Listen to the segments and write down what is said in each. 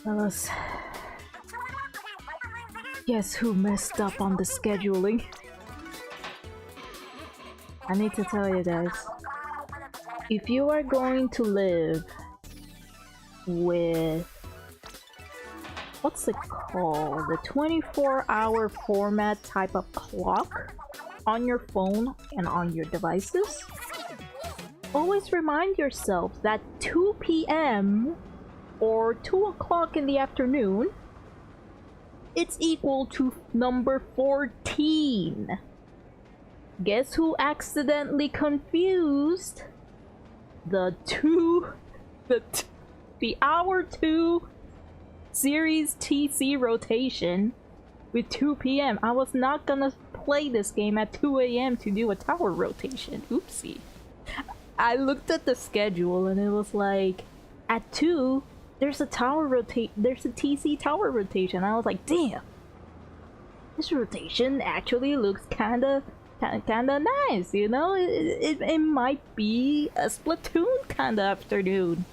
Let's guess who messed up on the scheduling. I need to tell you guys, if you are going to live with, what's it called, the 24-hour format type of clock on your phone and on your devices, always remind yourself that 2 p.m. or 2 o'clock in the afternoon, it's equal to number 14. Guess who accidentally confused the hour 2 series TC rotation with 2 p.m. I was not gonna play this game at 2 a.m. to do a tower rotation. Oopsie. I looked at the schedule and it was like, at 2, there's a TC tower rotation. I was like, damn, this rotation actually looks kinda nice, you know? It might be a Splatoon kinda afternoon.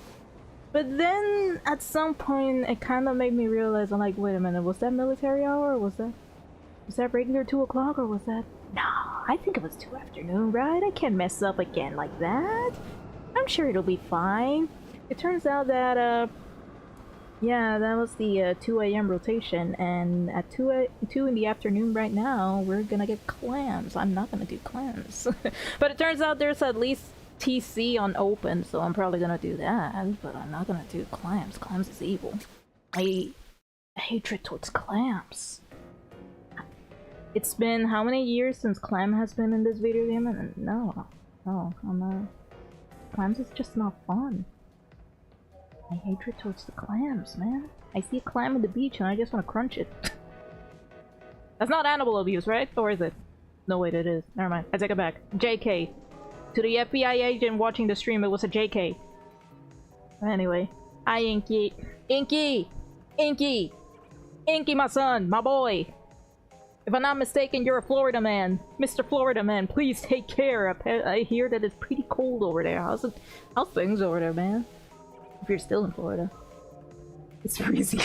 But then at some point it kinda made me realize, I'm like, wait a minute, was that military hour, or was that regular 2 o'clock, or was that... No, I think it was 2 afternoon, right? I can't mess up again like that. I'm sure it'll be fine. It turns out that yeah, that was the 2 a.m. rotation, and at 2 in the afternoon right now, we're gonna get clams. I'm not gonna do clams. But it turns out there's at least TC on open, so I'm probably gonna do that, but I'm not gonna do clams. Clams is evil. I hatred towards clams. It's been how many years since clam has been in this video game? And no, I'm not. Clams is just not fun. My hatred towards the clams, man. I see a clam on the beach and I just want to crunch it. That's not animal abuse, right? Or is it? No, wait, it is. Never mind. I take it back. JK. To the FBI agent watching the stream, it was a JK. Anyway. Hi, Inky. Inky! Inky! Inky, my son! My boy! If I'm not mistaken, you're a Florida man. Mr. Florida man, please take care. I hear that it's pretty cold over there. How's things over there, man? If you're still in Florida. It's freezing.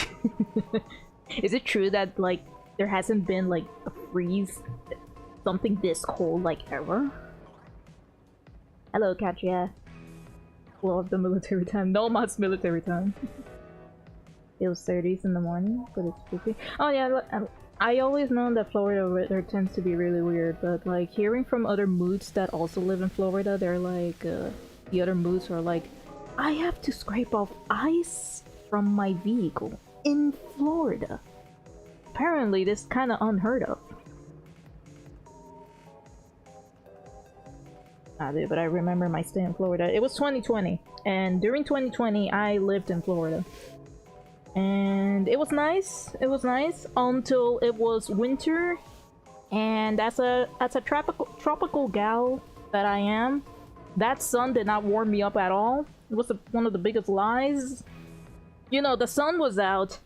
Is it true that, like, there hasn't been, like, a freeze, something this cold, like, ever? Hello, Katya. Love the military time. No much military time. It was 30s in the morning, but it's spooky. Oh yeah, I always known that Florida weather tends to be really weird, but, like, hearing from other moods that also live in Florida, they're like, the other moods are like, I have to scrape off ice from my vehicle in Florida. Apparently, this is kind of unheard of. Dude, but I remember my stay in Florida. It was 2020, and during 2020, I lived in Florida. And it was nice. It was nice until it was winter, and as a tropical gal that I am, that sun did not warm me up at all. It was one of the biggest lies. You know, the sun was out,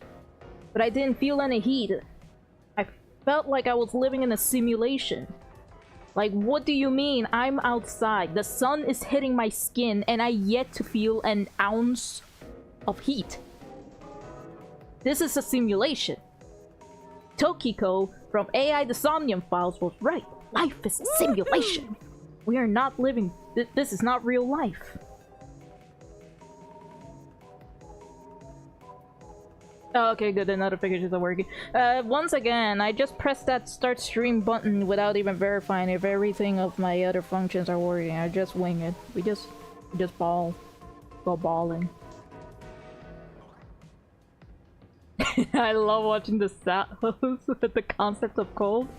but I didn't feel any heat. I felt like I was living in a simulation. Like, what do you mean? I'm outside. The sun is hitting my skin, and I yet to feel an ounce of heat. This is a simulation. Tokiko from AI The Somnium Files was right. Life is a simulation. We are not living. This is not real life. Oh, okay, good. The notifications are working. Once again, I just pressed that start stream button without even verifying if everything of my other functions are working. I just wing it. We just go balling. I love watching the sounds with the concept of cold.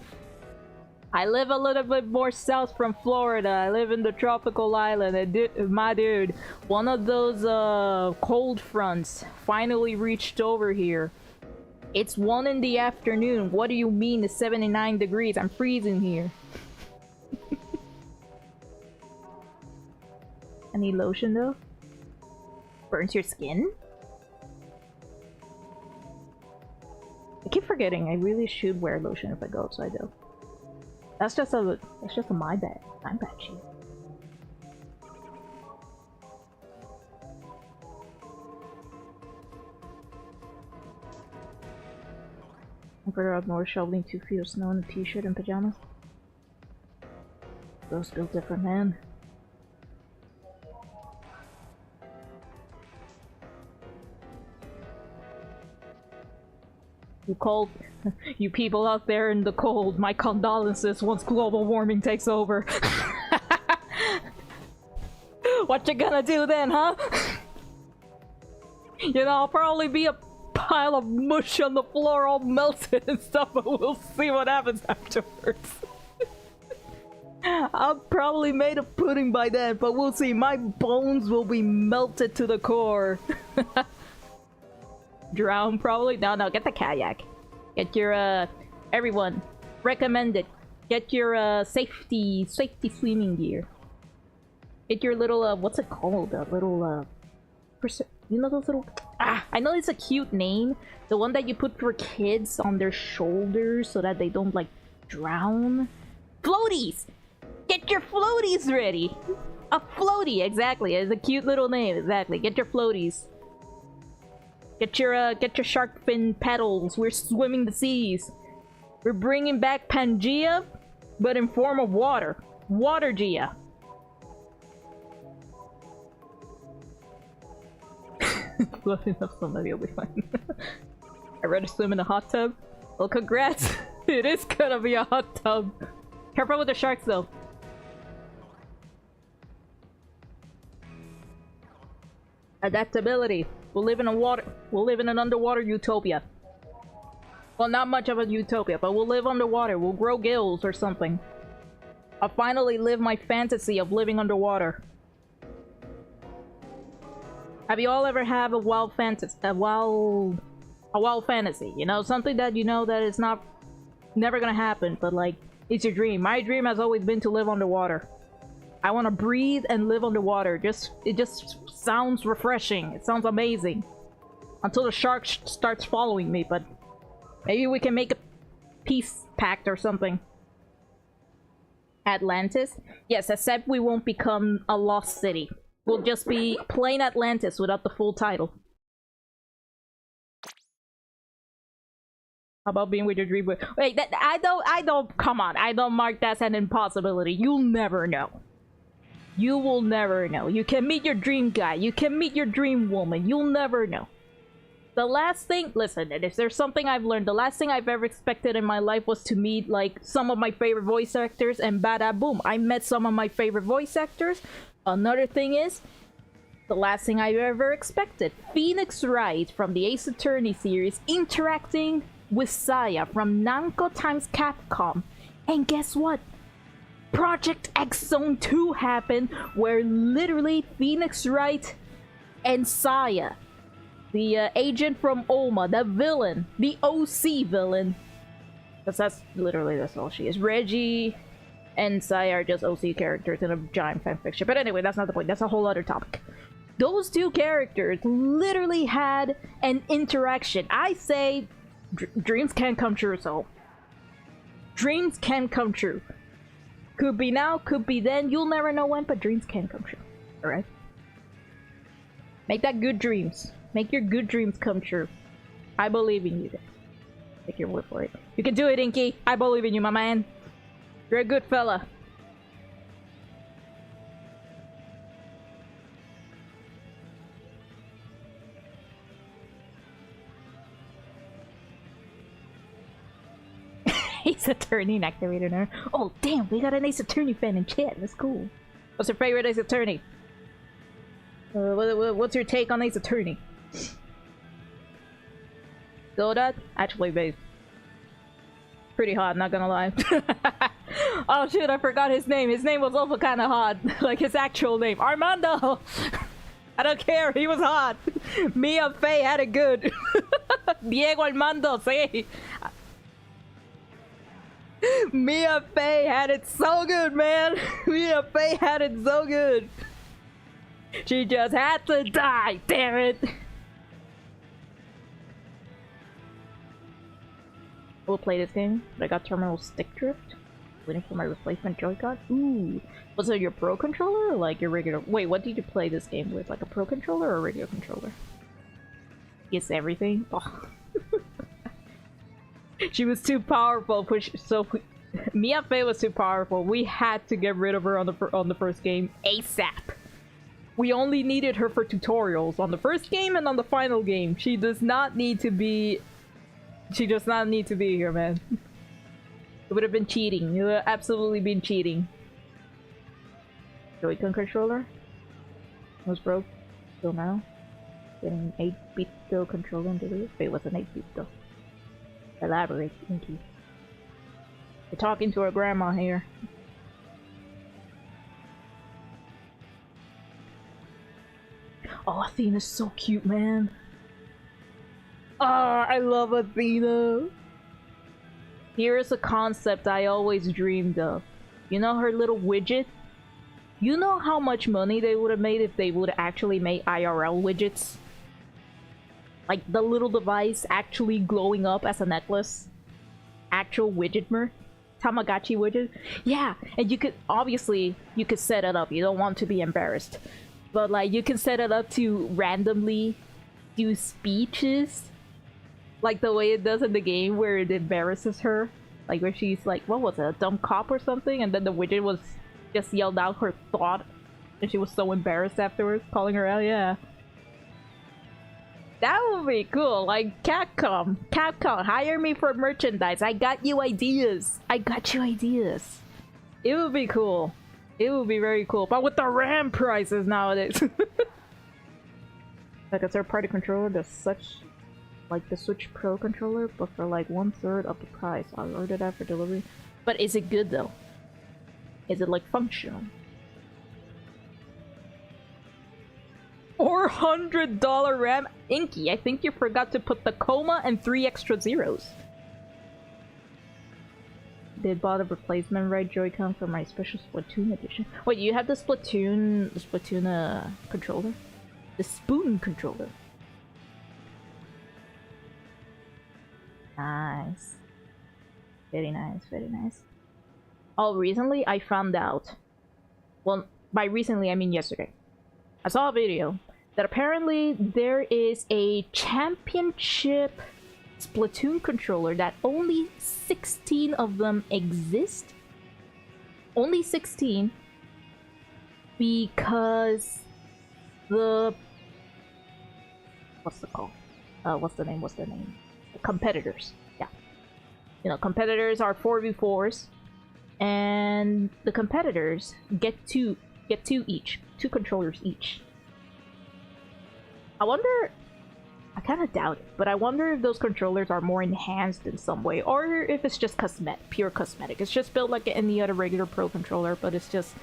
I live a little bit more south from Florida. I live in the tropical island, and my dude, one of those cold fronts finally reached over here. It's 1 in the afternoon. What do you mean it's 79 degrees? I'm freezing here. I need lotion though. Burns your skin? keep forgetting I really should wear lotion if I go outside though. That's just a my bad. I'm bad shit. I'm further up north shoveling 2 feet of snow in a t-shirt and pajamas. Those built different, man. You cold, you people out there in the cold, my condolences once global warming takes over. What you gonna do then, huh? You know, I'll probably be a pile of mush on the floor all melted and stuff, but we'll see what happens afterwards. I'm probably made of pudding by then, but we'll see. My bones will be melted to the core. Drown probably? No, get the kayak. Get your, everyone, recommended. Get your, safety swimming gear. Get your little, what's it called? A little, you know those little... I know it's a cute name. The one that you put for kids on their shoulders so that they don't, like, drown. Floaties! Get your floaties ready! A floaty, exactly. It's a cute little name, exactly. Get your floaties. Get your shark fin paddles. We're swimming the seas. We're bringing back Pangea, but in form of water. Watergia. Close enough, somebody will be fine. I'd rather swim in a hot tub. Well, congrats. It is gonna be a hot tub. Careful with the sharks, though. Adaptability. We'll live in an underwater utopia. Well, not much of a utopia, but we'll live underwater. We'll grow gills or something. I'll finally live my fantasy of living underwater. Have you all ever had a wild fantasy? A wild fantasy, you know, something that you know that is never gonna happen, but like it's your dream. My dream has always been to live underwater. I want to breathe and live underwater. It just sounds refreshing. It sounds amazing. Until the shark starts following me, but maybe we can make a peace pact or something. Atlantis? Yes, except we won't become a lost city. We'll just be plain Atlantis without the full title. How about being with your dream? Wait, I don't, come on. I don't mark that as an impossibility. You'll never know. You will never know. You can meet your dream guy. You can meet your dream woman. You'll never know. The last thing, listen, if there's something I've learned, the last thing I've ever expected in my life was to meet, like, some of my favorite voice actors, and bada boom, I met some of my favorite voice actors. Another thing is, the last thing I've ever expected, Phoenix Wright from the Ace Attorney series interacting with Saya from Namco times Capcom. And guess what? Project X Zone 2 happened, where literally Phoenix Wright and Saya, the agent from Oma, the villain, the OC villain, because that's all she is. Reggie and Saya are just OC characters in a giant fanfiction. But anyway, that's not the point. That's a whole other topic. Those two characters literally had an interaction. I say dreams can come true, so dreams can come true. Could be now, could be then. You'll never know when, but dreams can come true. Alright? Make that good dreams. Make your good dreams come true. I believe in you guys. Take your word for it. You can do it, Inky. I believe in you, my man. You're a good fella. Ace Attorney activated her. Oh damn, we got an Ace Attorney fan in chat. That's cool. What's your favorite Ace Attorney? What's your take on Ace Attorney? Godot? Actually, babe. Pretty hot, not gonna lie. Oh shit, I forgot his name. His name was also kind of hot. Like his actual name. Armando! I don't care, he was hot. Mia Fey had it good. Diego Armando, sí. Mia Fey had it so good, man. Mia Fey had it so good. She just had to die, damn it. will play this game, but I got terminal stick drift. Waiting for my replacement Joy-Con. Ooh. Was it your Pro controller or like your regular? Wait, what did you play this game with? Like a Pro controller or a regular controller? Yes, everything. Oh. She was too powerful. Mia Fey was too powerful. We had to get rid of her on the first game ASAP. We only needed her for tutorials on the first game and on the final game. She does not need to be. She does not need to be here, man. It would have been cheating. It would have absolutely been cheating. Joy-Con controller was broke till now. Getting an 8-bit though controller into this. Wait, what's an 8-bit though? Elaborate, thank you. We're talking to our grandma here. Oh, Athena's so cute, man. Ah, I love Athena. Here is a concept I always dreamed of. You know her little widget? You know how much money they would have made if they would actually make IRL widgets? Like the little device actually glowing up as a necklace? Actual widgetmer? Tamagotchi widget? Yeah, and you could, obviously, you could set it up. You don't want to be embarrassed. But like, you can set it up to randomly do speeches. Like the way it does in the game where it embarrasses her. Like where she's like, what was it, a dumb cop or something? And then the widget was just yelled out her thought. And she was so embarrassed afterwards, calling her out, yeah. That would be cool. Like, Capcom, hire me for merchandise. I got you ideas. I got you ideas. It would be cool. It would be very cool. But with the RAM prices nowadays. Like a third-party controller that's such... like the Switch Pro controller, but for like 1/3 of the price. I'll order that for delivery. But is it good though? Is it like functional? $400 RAM? Inky, I think you forgot to put the coma and 3 extra zeros. Did bought a replacement right Joy-Con for my special Splatoon edition. Wait, you have the Splatoon controller? The Spoon controller. Nice. Very nice, very nice. Oh, recently I found out. Well, by recently I mean yesterday. I saw a video that apparently there is a championship Splatoon controller that only 16 of them exist. Only 16. Because the... what's it called? What's the name? Competitors. Yeah. You know, competitors are 4v4s. And the competitors get two each. 2 controllers each. I wonder... I kind of doubt it, but I wonder if those controllers are more enhanced in some way, or if it's just pure cosmetic. It's just built like any other regular Pro controller, but it's just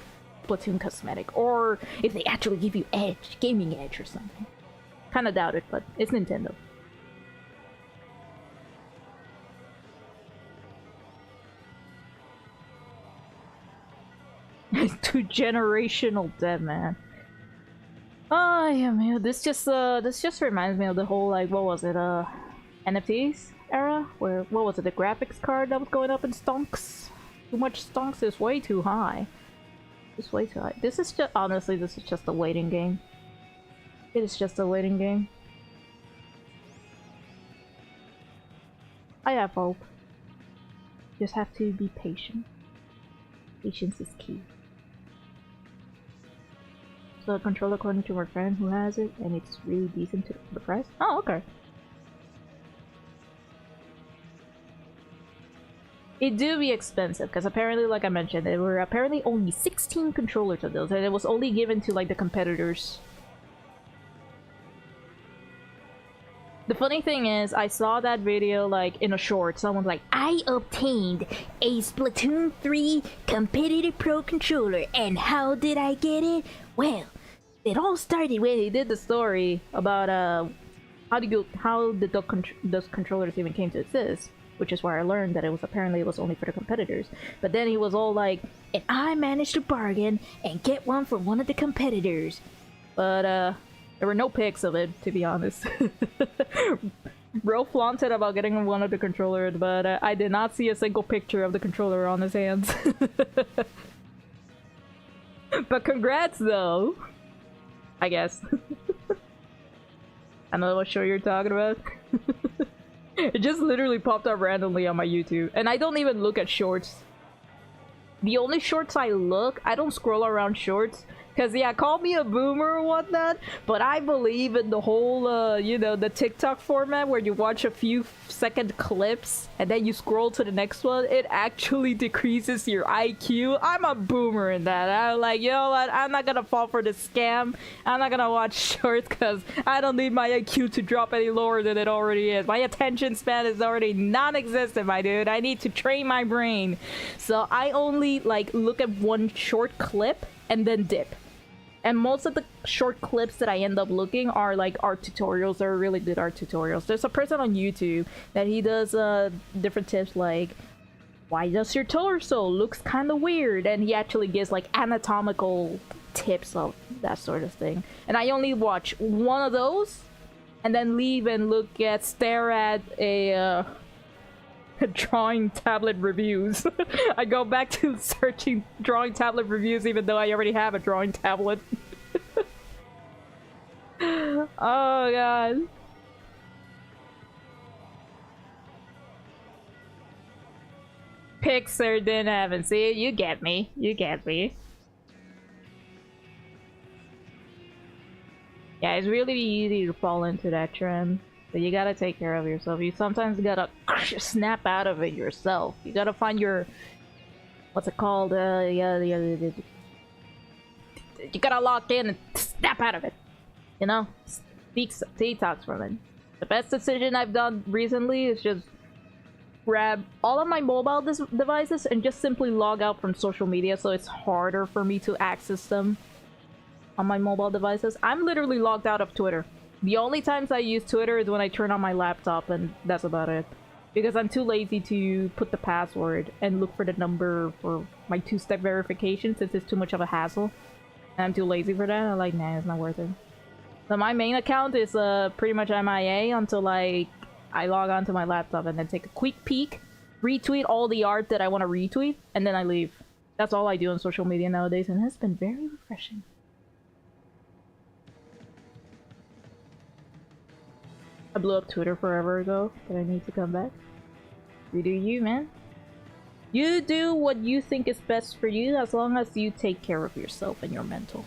Splatoon cosmetic. Or if they actually give you edge, gaming edge or something. Kind of doubt it, but it's Nintendo. Too generational dead, man. Oh yeah, man. This just reminds me of the whole, like, what was it, NFTs era? Where, what was it, the graphics card that was going up in stonks? Too much stonks is way too high. It's way too high. This is just, honestly, this is just a waiting game. It is just a waiting game. I have hope. Just have to be patient. Patience is key. So the controller, according to my friend who has it, and it's really decent to the price. Oh, okay. It do be expensive, because apparently, like I mentioned, there were apparently only 16 controllers of those, and it was only given to, like, the competitors. The funny thing is, I saw that video, like, in a short. Someone's like, I obtained a Splatoon 3 competitive Pro controller, and how did I get it? Well, it all started when he did the story about, how did those controllers even came to exist. Which is where I learned that it was only for the competitors. But then he was all like, and I managed to bargain and get one for one of the competitors. But, there were no pics of it, to be honest. Bro flaunted about getting one of the controllers, but I did not see a single picture of the controller on his hands. But congrats, though. I guess. I know what show you're talking about. It just literally popped up randomly on my YouTube. And I don't even look at shorts. The only shorts I don't scroll around shorts. Because, yeah, call me a boomer or whatnot, but I believe in the whole, you know, the TikTok format where you watch a few second clips and then you scroll to the next one. It actually decreases your IQ. I'm a boomer in that. I'm like, you know what? I'm not gonna fall for the scam. I'm not gonna watch shorts because I don't need my IQ to drop any lower than it already is. My attention span is already non-existent, my dude. I need to train my brain. So I only, like, look at one short clip and then dip. And most of the short clips that I end up looking are like art tutorials. They're really good art tutorials. There's a person on YouTube that he does different tips like, why does your torso looks kind of weird? And he actually gives like anatomical tips of that sort of thing. And I only watch one of those and then leave and stare at a drawing tablet reviews. I go back to searching drawing tablet reviews even though I already have a drawing tablet. Oh god. Pixar didn't have it. See, you get me. You get me. Yeah, it's really easy to fall into that trend. But you gotta take care of yourself. You sometimes gotta snap out of it yourself. You gotta find your... What's it called? You gotta lock in and snap out of it. You know? Detox from it. The best decision I've done recently is just grab all of my mobile devices and just simply log out from social media so it's harder for me to access them on my mobile devices. I'm literally logged out of Twitter. The only times I use Twitter is when I turn on my laptop, and that's about it. Because I'm too lazy to put the password and look for the number for my two-step verification since it's too much of a hassle. And I'm too lazy for that. I'm like, nah, it's not worth it. So my main account is pretty much MIA until like I log onto my laptop and then take a quick peek, retweet all the art that I want to retweet, and then I leave. That's all I do on social media nowadays, and it's been very refreshing. I blew up Twitter forever ago, but I need to come back. You do you, man. You do what you think is best for you as long as you take care of yourself and your mental.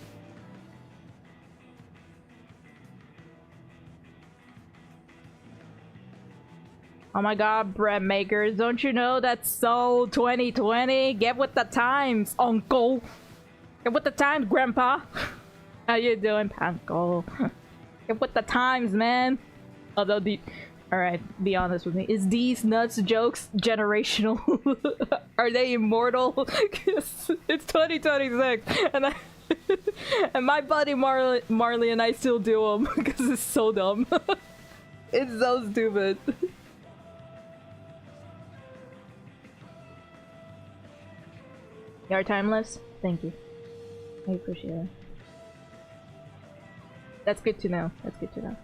Oh my god, bread makers, don't you know that's so 2020? Get with the times, uncle! Get with the times, grandpa! How you doing, uncle? Get with the times, man! Although alright, be honest with me. Is these nuts jokes generational? Are they immortal? It's 2026 and and my buddy Marley and I still do them because it's so dumb. It's so stupid. You are timeless? Thank you. I appreciate it. That's good to know. That's good to know.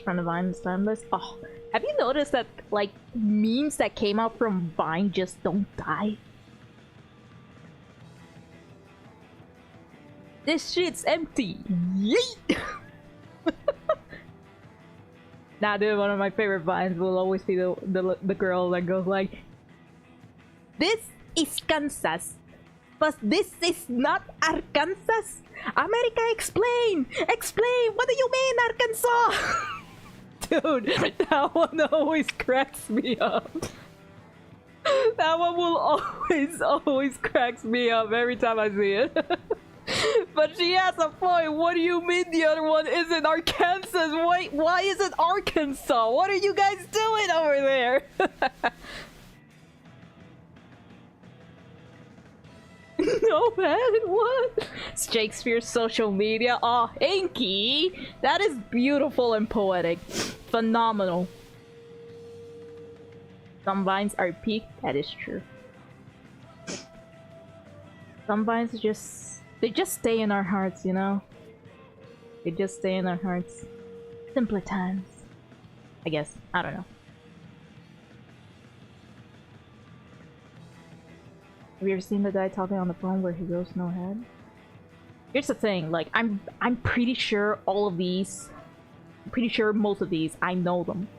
From the Vine is timeless. Oh, have you noticed that like memes that came out from Vine just don't die? This shit's empty. Yeet! Nah, dude, one of my favorite Vines will always be the girl that goes like, "This is Kansas, but this is not Arkansas. America, explain! Explain! What do you mean, Arkansas?" Dude, that one always cracks me up. That one will always cracks me up every time I see it. But she has a point. What do you mean the other one isn't Arkansas? Why is it Arkansas? What are you guys doing over there? No, man, what? Shakespeare's social media. Oh, Inky! That is beautiful and poetic. Phenomenal. Some Vines are peak. That is true. Some Vines just... they just stay in our hearts, you know? They just stay in our hearts. Simpler times. I guess. I don't know. Have you ever seen the guy talking on the phone where he goes no head? Here's the thing, like, I'm pretty sure all of these... I'm pretty sure most of these, I know them.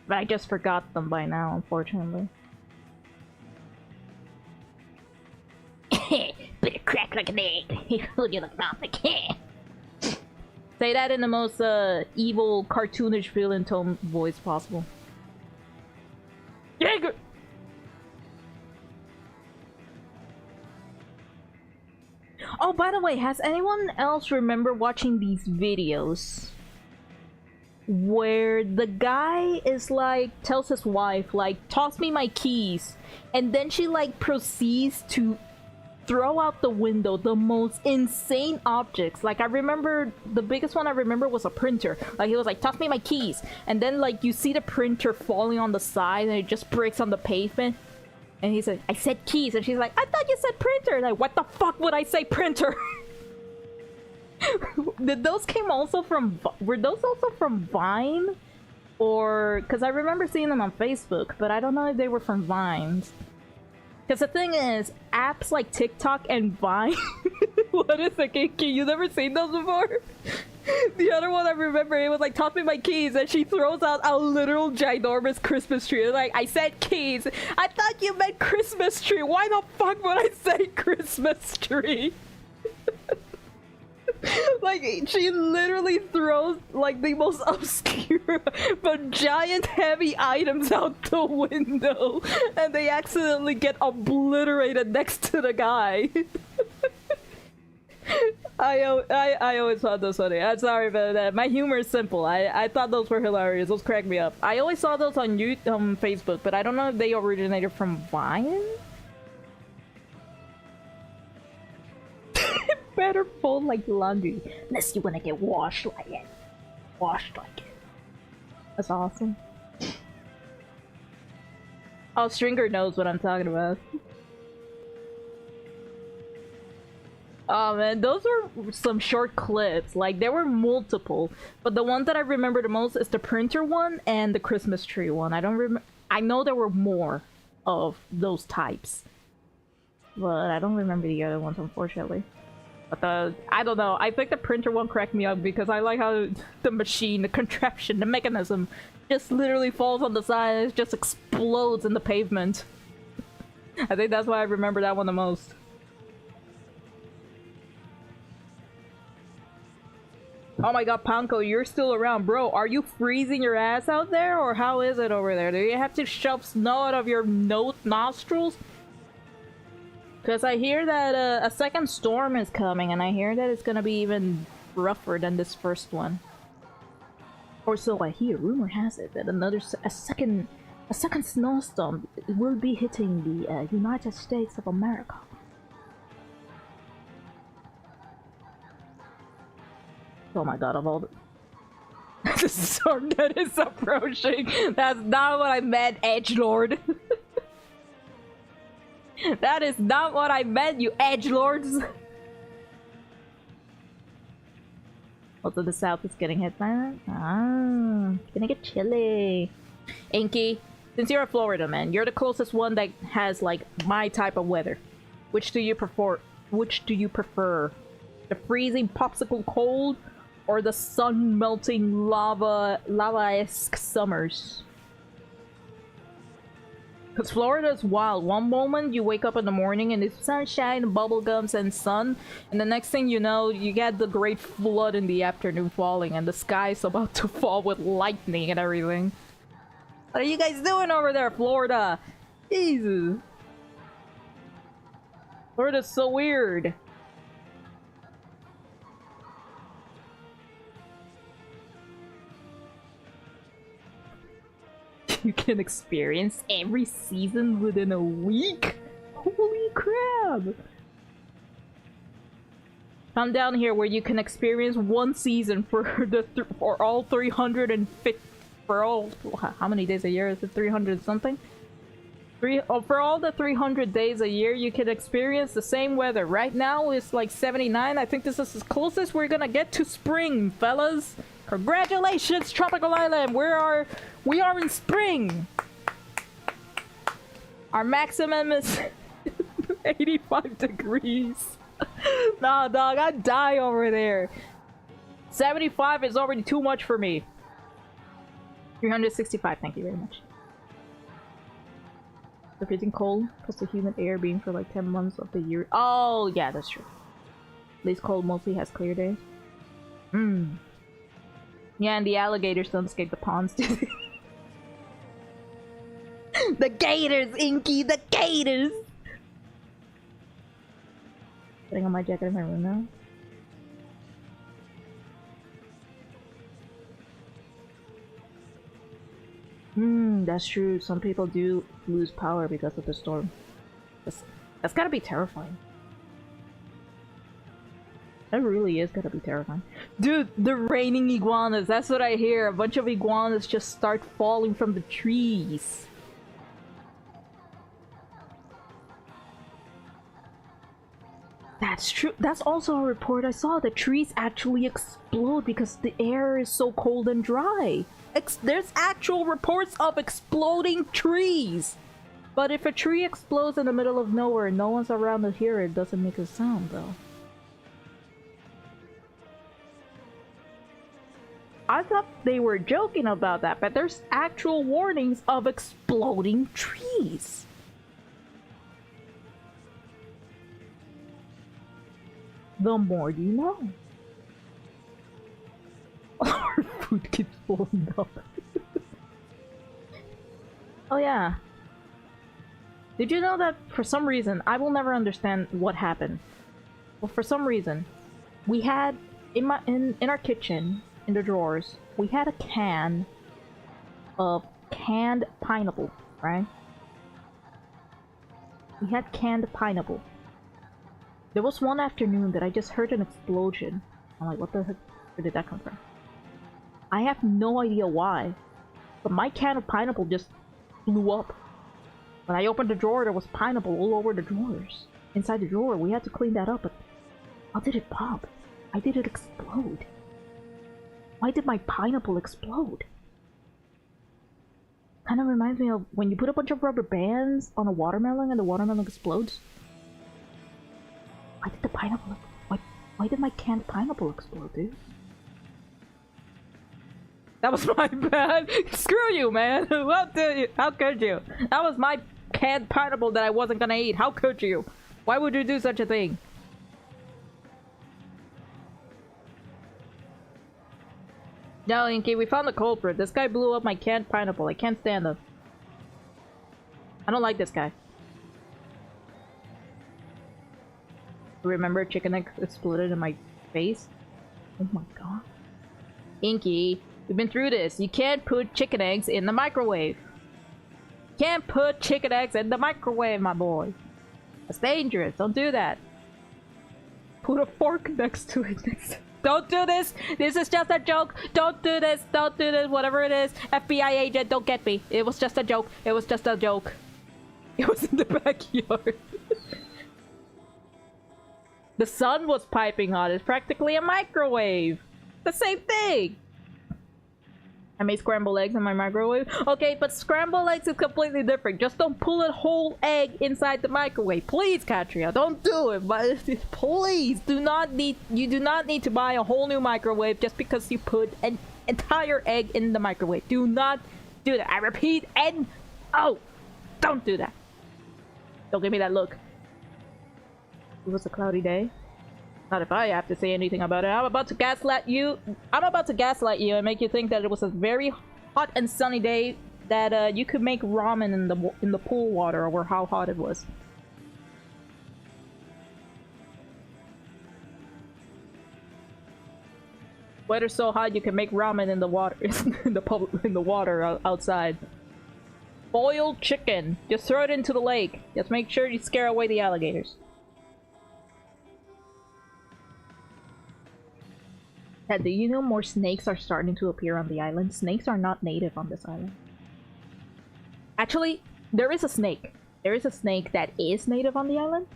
But I just forgot them by now, unfortunately. Better crack like an egg. Hold you like nothing. Say that in the most evil, cartoonish villain tone voice possible. Jaeger! Oh, by the way, has anyone else remember watching these videos? Where the guy is like, tells his wife, like, toss me my keys. And then she like proceeds to throw out the window the most insane objects. Like, I remember, the biggest one I remember was a printer. Like, he was like, toss me my keys. And then like, you see the printer falling on the side and it just breaks on the pavement. And he said, I said keys. And she's like, I thought you said printer. Like, what the fuck would I say printer? Did those came also from... Were those also from Vine? Or... Because I remember seeing them on Facebook, but I don't know if they were from Vines. Because the thing is, apps like TikTok and Vine... What is it, Kinky? You never seen those before? The other one I remember, it was like, toss me my keys, and she throws out a literal ginormous Christmas tree. Like, I said keys. I thought you meant Christmas tree. Why the fuck would I say Christmas tree? Like, she literally throws, like, the most obscure but giant heavy items out the window, and they accidentally get obliterated next to the guy. I always thought those funny. I'm sorry, but my humor is simple. I thought those were hilarious. Those cracked me up. I always saw those on YouTube, Facebook, but I don't know if they originated from Vine? Better fold like laundry, unless you want to get washed like it. Washed like it. That's awesome. Oh, Stringer knows what I'm talking about. Oh man, those were some short clips. Like, there were multiple, but the one that I remember the most is the printer one and the Christmas tree one. I don't remember. I know there were more of those types, but I don't remember the other ones, unfortunately. But I don't know. I think the printer one cracked me up because I like how the machine, the contraption, the mechanism just literally falls on the side and it just explodes in the pavement. I think that's why I remember that one the most. Oh my god, Panko, you're still around. Bro, are you freezing your ass out there? Or how is it over there? Do you have to shove snow out of your nostrils? Because I hear that a second storm is coming, and I hear that it's gonna be even rougher than this first one. Or so I hear. Rumor has it that a second snowstorm will be hitting the United States of America. Oh my god, of all the... the storm that is approaching! That's not what I meant, edgelord! That is not what I meant, you edgelords! Also, the south is getting hit by that? Ah, it's gonna get chilly. Inky, since you're a Florida man, you're the closest one that has, like, my type of weather. Which do you prefer? Which do you prefer? The freezing popsicle cold? Or the sun-melting lava-esque summers? Because Florida's wild. One moment you wake up in the morning and it's sunshine, bubblegums, and sun, and the next thing you know, you get the great flood in the afternoon falling, and the sky's about to fall with lightning and everything. What are you guys doing over there, Florida? Jesus. Florida's so weird. You can experience every season within a week? Holy crap! Come down here where you can experience one season for the for all 350 for all, how many days a year is it? 300 something? For all the 300 days a year, you can experience the same weather. Right now it's like 79. I think this is as close as we're gonna get to spring, fellas. Congratulations, Tropical Island. We are in spring. Our maximum is 85 degrees. Nah, dog, I'd die over there. 75 is already too much for me. 365, thank you very much. The freezing cold plus the humid air being for like 10 months of the year. Oh, yeah, that's true. At least cold mostly has clear days. Yeah, and the alligators don't escape the ponds, do they? The gators, Inky! The gators! Putting on my jacket in my room now. That's true. Some people do lose power because of the storm. That's gotta be terrifying. That really is gotta be terrifying. Dude, the raining iguanas, that's what I hear. A bunch of iguanas just start falling from the trees. That's true. That's also a report I saw. The trees actually explode because the air is so cold and dry. There's actual reports of exploding trees. But if a tree explodes in the middle of nowhere and no one's around to hear it, it doesn't make a sound though. I thought they were joking about that, but there's actual warnings of exploding trees. The more you know. Our food keeps falling up. Oh yeah. Did you know that for some reason, I will never understand what happened. Well, for some reason, we had in our kitchen, in the drawers, we had a can of canned pineapple, right? We had canned pineapple. There was one afternoon that I just heard an explosion. I'm like, what the heck? Where did that come from? I have no idea why, but my can of pineapple just blew up. When I opened the drawer, there was pineapple all over the drawers. Inside the drawer, we had to clean that up, but how did it pop? Why did it explode? Why did my pineapple explode? Kind of reminds me of when you put a bunch of rubber bands on a watermelon and the watermelon explodes. Why did the pineapple... Why did my canned pineapple explode, dude? That was my bad. Screw you, man. What did you? How could you? That was my canned pineapple that I wasn't gonna eat. How could you? Why would you do such a thing? No, Inky, we found the culprit. This guy blew up my canned pineapple. I can't stand him. I don't like this guy. Remember chicken egg exploded in my face? Oh my god. Inky, we've been through this. You can't put chicken eggs in the microwave. Can't put chicken eggs in the microwave, my boy. That's dangerous. Don't do that. Put a fork next to it. Don't do this. This is just a joke. Don't do this. Don't do this. Whatever it is. FBI agent, don't get me. It was just a joke. It was just a joke. It was in the backyard. The sun was piping hot. It's practically a microwave. The same thing. I made scrambled eggs in my microwave. Okay, but scrambled eggs is completely different. Just don't pull a whole egg inside the microwave. Please, Katria, don't do it. But please, you do not need to buy a whole new microwave just because you put an entire egg in the microwave. Do not do that. I repeat, don't do that. Don't give me that look. It was a cloudy day. Not if I have to say anything about it. I'm about to gaslight you. I'm about to gaslight you and make you think that it was a very hot and sunny day that you could make ramen in the pool water over how hot it was. Weather's so hot you can make ramen in the water in the water outside. Boiled chicken. Just throw it into the lake. Just make sure you scare away the alligators. Do you know more snakes are starting to appear on the island? Snakes are not native on this island. Actually, there is a snake. There is a snake that is native on the island,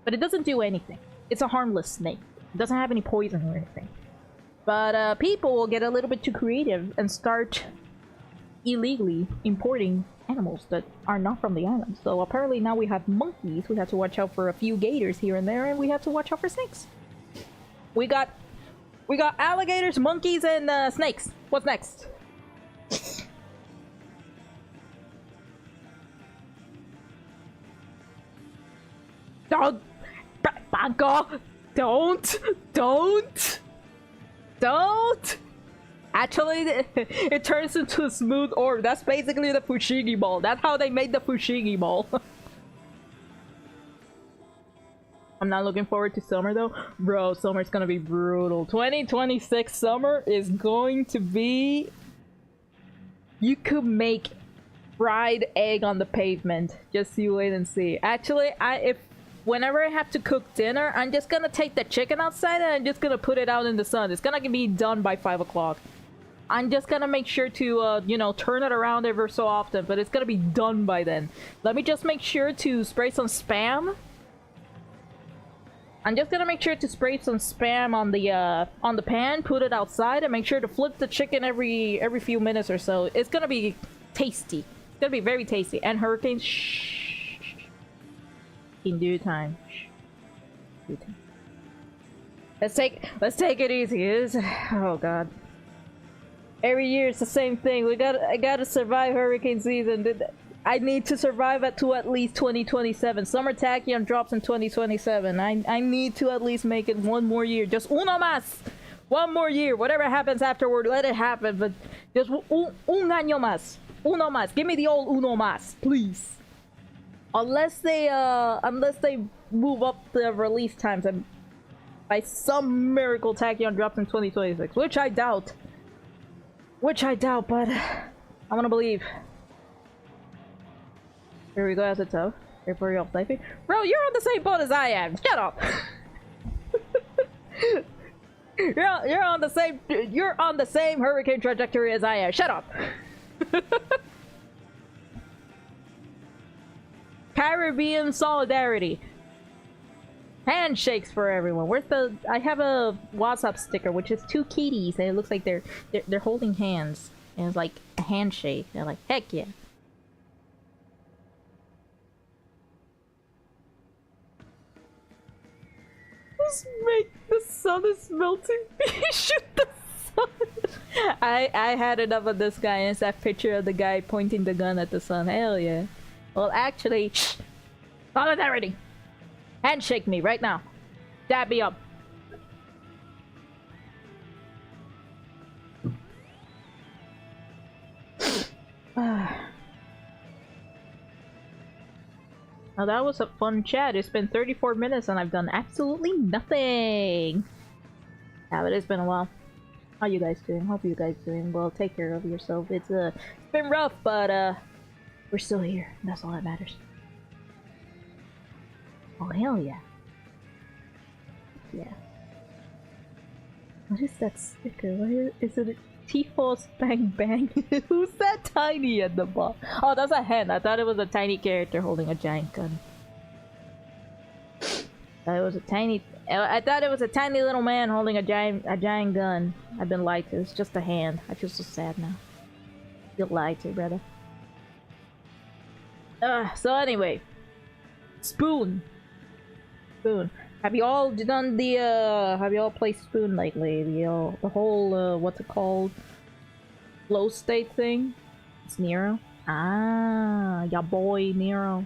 but it doesn't do anything. It's a harmless snake. It doesn't have any poison or anything. But people will get a little bit too creative and start illegally importing animals that are not from the island. So apparently now we have monkeys. We have to watch out for a few gators here and there, and we have to watch out for snakes. We got alligators, monkeys, and snakes. What's next? Don't, Banco, don't. Actually, it turns into a smooth orb. That's basically the Fushigi ball. That's how they made the Fushigi ball. I'm not looking forward to summer though. Bro, summer's gonna be brutal. 2026 summer is going to be... You could make fried egg on the pavement. Just you wait and see. Actually, whenever I have to cook dinner, I'm just gonna take the chicken outside and I'm just gonna put it out in the sun. It's gonna be done by 5 o'clock. I'm just gonna make sure to, you know, turn it around ever so often, but it's gonna be done by then. Let me just make sure to spray some Spam. I'm just gonna make sure to spray some Spam on the pan, put it outside, and make sure to flip the chicken every few minutes or so. It's gonna be tasty. It's gonna be very tasty. And hurricanes, shh. In due time. Shh. Due time. Let's take it easy. Oh god. Every year it's the same thing. I gotta survive hurricane season. I need to survive to at least 2027. Summer Tachyon drops in 2027. I need to at least make it one more year. Just uno más! One more year. Whatever happens afterward, let it happen. But just un año más. Uno más. Give me the old uno más, please. Unless they move up the release times and by some miracle Tachyon drops in 2026. Which I doubt, but I'm gonna believe. Here we go, as it's up. Here for your typing. Bro, you're on the same boat as I am. Shut up. you're on the same hurricane trajectory as I am. Shut up. Caribbean solidarity. Handshakes for everyone. Where's the? I have a WhatsApp sticker which is 2 kitties and it looks like they're holding hands and it's like a handshake. They're like, heck yeah. The sun is melting. Shoot the sun. I had enough of this guy, and it's that picture of the guy pointing the gun at the sun. Hell yeah. Well, actually, solidarity. Handshake me right now. Dab me up. Now that was a fun chat. It's been 34 minutes and I've done absolutely nothing. Yeah, but it's been a while. How you guys doing? Hope you guys doing well. Take care of yourself. It's been rough, but we're still here. That's all that matters. Oh hell yeah. Yeah. What is that sticker? What is it? T-Force Bang Bang. Who's that tiny at the bottom? Oh, that's a hen. I thought it was a tiny character holding a giant gun. I thought it was a tiny little man holding a giant gun. I've been lied to. It's just a hand. I feel so sad now. I feel lied to, brother. So anyway. Spoon. Have you all done the have you all played Spoon lately? The whole what's it called? Flow state thing? It's Nero. Ah, ya boy Nero.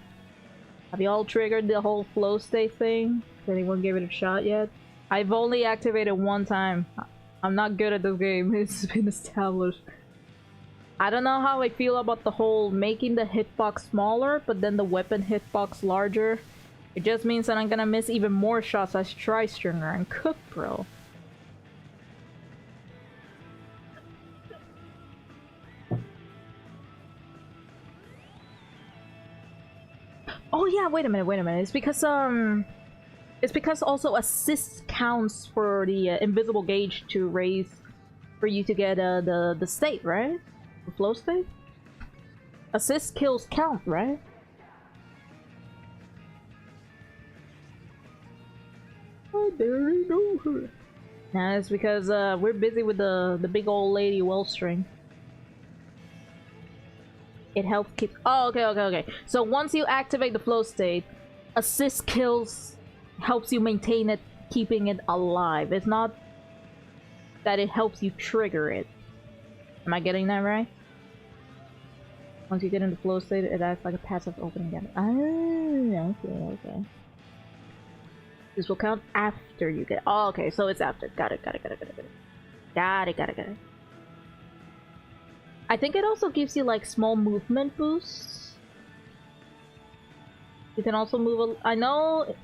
Have you all triggered the whole flow state thing? Did anyone give it a shot yet? I've only activated one time. I'm not good at this game. It's been established. I don't know how I feel about the whole making the hitbox smaller, but then the weapon hitbox larger. It just means that I'm gonna miss even more shots as Tri-Stringer and Cook, bro. Oh yeah, wait a minute. It's because also assist counts for the invisible gauge to raise for you to get the state, right? The flow state? Assist kills count, right? there ain't no hurry. Nah, it's because we're busy with the big old lady Wellstring. It helps keep. Oh, okay. So once you activate the flow state, assist kills helps you maintain it, keeping it alive. It's not that it helps you trigger it. Am I getting that right? Once you get into flow state, it acts like a passive opening again. Ah, okay. This will count after you get. Oh, okay, so it's after. Got it. Got it. I think it also gives you like small movement boosts. You can also move. I know.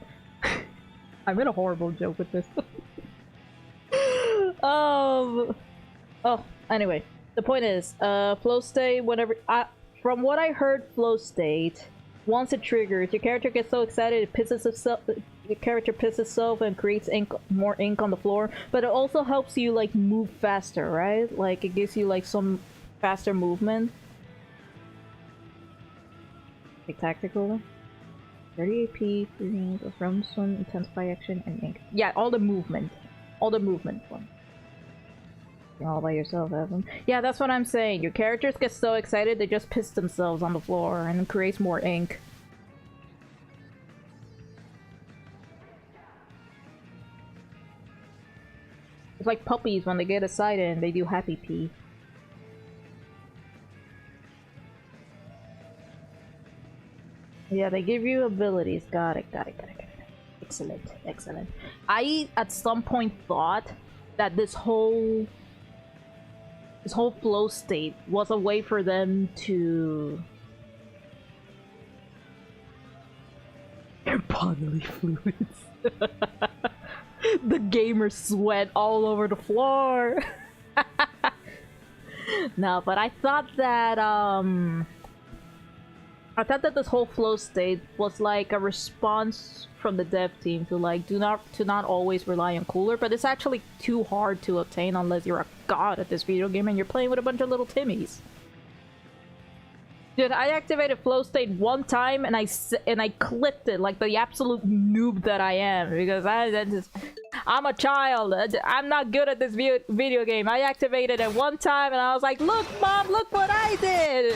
I made a horrible joke with this. Oh. Anyway, the point is, flow state. Whenever from what I heard, flow state. Once it triggers, your character gets so excited it pisses itself. Your character pisses itself and creates more ink on the floor. But it also helps you like move faster, right? Like it gives you like some faster movement. Like tactical. 30 AP, from swim, intensify action, and ink. Yeah, all the movement. All the movement one. You're all by yourself, Evan. Yeah, that's what I'm saying. Your characters get so excited they just piss themselves on the floor and it creates more ink. It's like puppies when they get excited and they do happy pee. Yeah, they give you abilities. Got it. Excellent. I, at some point, thought that this whole flow state was a way for them to... Their bodily fluids. The gamer sweat all over the floor. No, but I thought that this whole flow state was like a response from the dev team to like to not always rely on cooler, but it's actually too hard to obtain unless you're a god at this video game and you're playing with a bunch of little Timmies. Dude, I activated flow state one time and I clipped it like the absolute noob that I am because I'm a child. I'm not good at this video game. I activated it one time and I was like, "Look, mom, look what I did."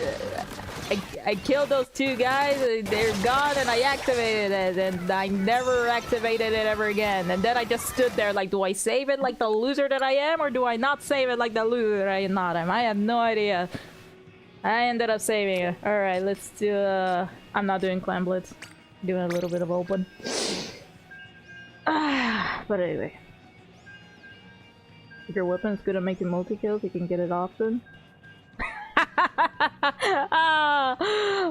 I killed those two guys, they're gone, and I activated it, and I never activated it ever again. And then I just stood there like, do I save it like the loser that I am, or do I not save it like the loser that I am not? I have no idea. I ended up saving it. Alright, let's do, I'm not doing Clan Blitz. I'm doing a little bit of open. But anyway. If your weapon is good at making multi-kills, you can get it often.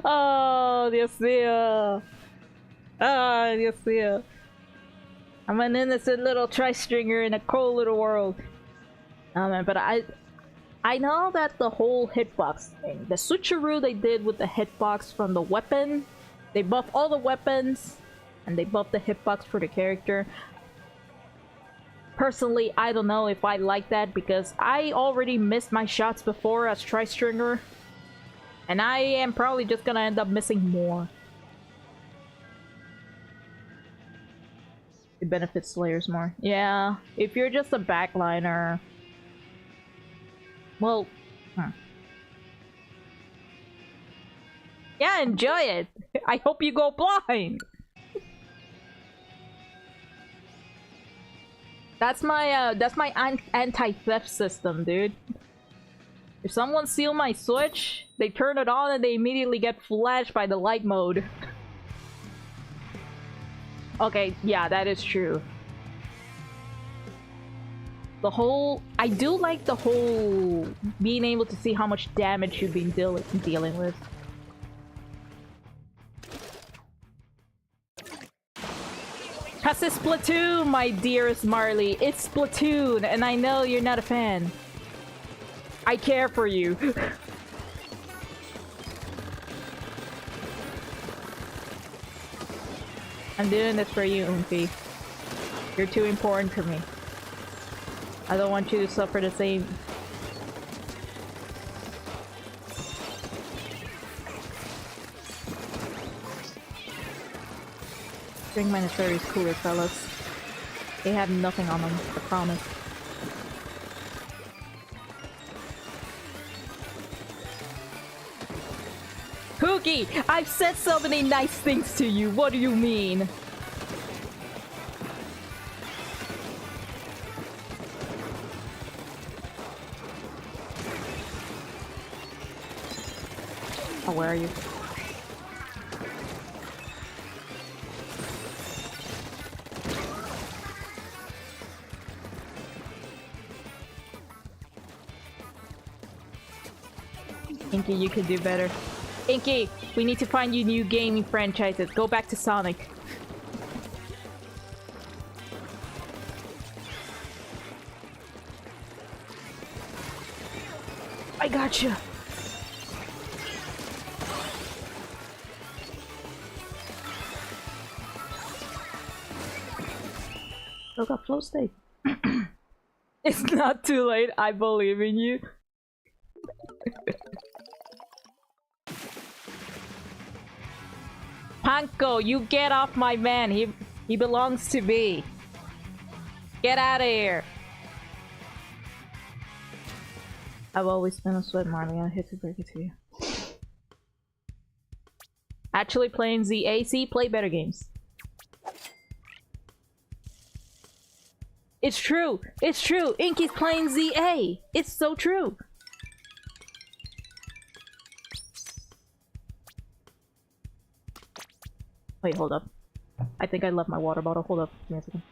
Oh, Dios mío. Oh, Dios mío. I'm an innocent little tri-stringer in a cold little world. Oh man, but I know that the whole hitbox thing, the switcheroo they did with the hitbox from the weapon, they buff all the weapons, and they buff the hitbox for the character. Personally, I don't know if I like that because I already missed my shots before as tri-stringer. And I am probably just gonna end up missing more. It benefits Slayers more. Yeah, if you're just a backliner... Well... Yeah, enjoy it! I hope you go blind! That's my anti-theft system, dude. If someone steals my Switch, they turn it on and they immediately get flashed by the light mode. Okay, yeah, that is true. The whole... I do like the whole... being able to see how much damage you've been dealing with. Cause it's Splatoon, my dearest Marley. It's Splatoon, and I know you're not a fan. I care for you. I'm doing this for you, Umfi. You're too important for me. I don't want you to suffer the same... String -30 is cooler, fellas. They have nothing on them, I promise. Pookie! I've said so many nice things to you, what do you mean? Oh, where are you? Inky, you can do better. Inky, we need to find you new gaming franchises. Go back to Sonic. I gotcha. Oh god, flow state. It's not too late. I believe in you. Panko, you get off my man. He belongs to me. Get out of here. I've always been a sweat Marley. I hate to break it to you. Actually playing ZAC, play better games. It's true! It's true! Inky's playing ZA! It's so true! Wait, hold up. I think I left my water bottle. Hold up. Give me a second.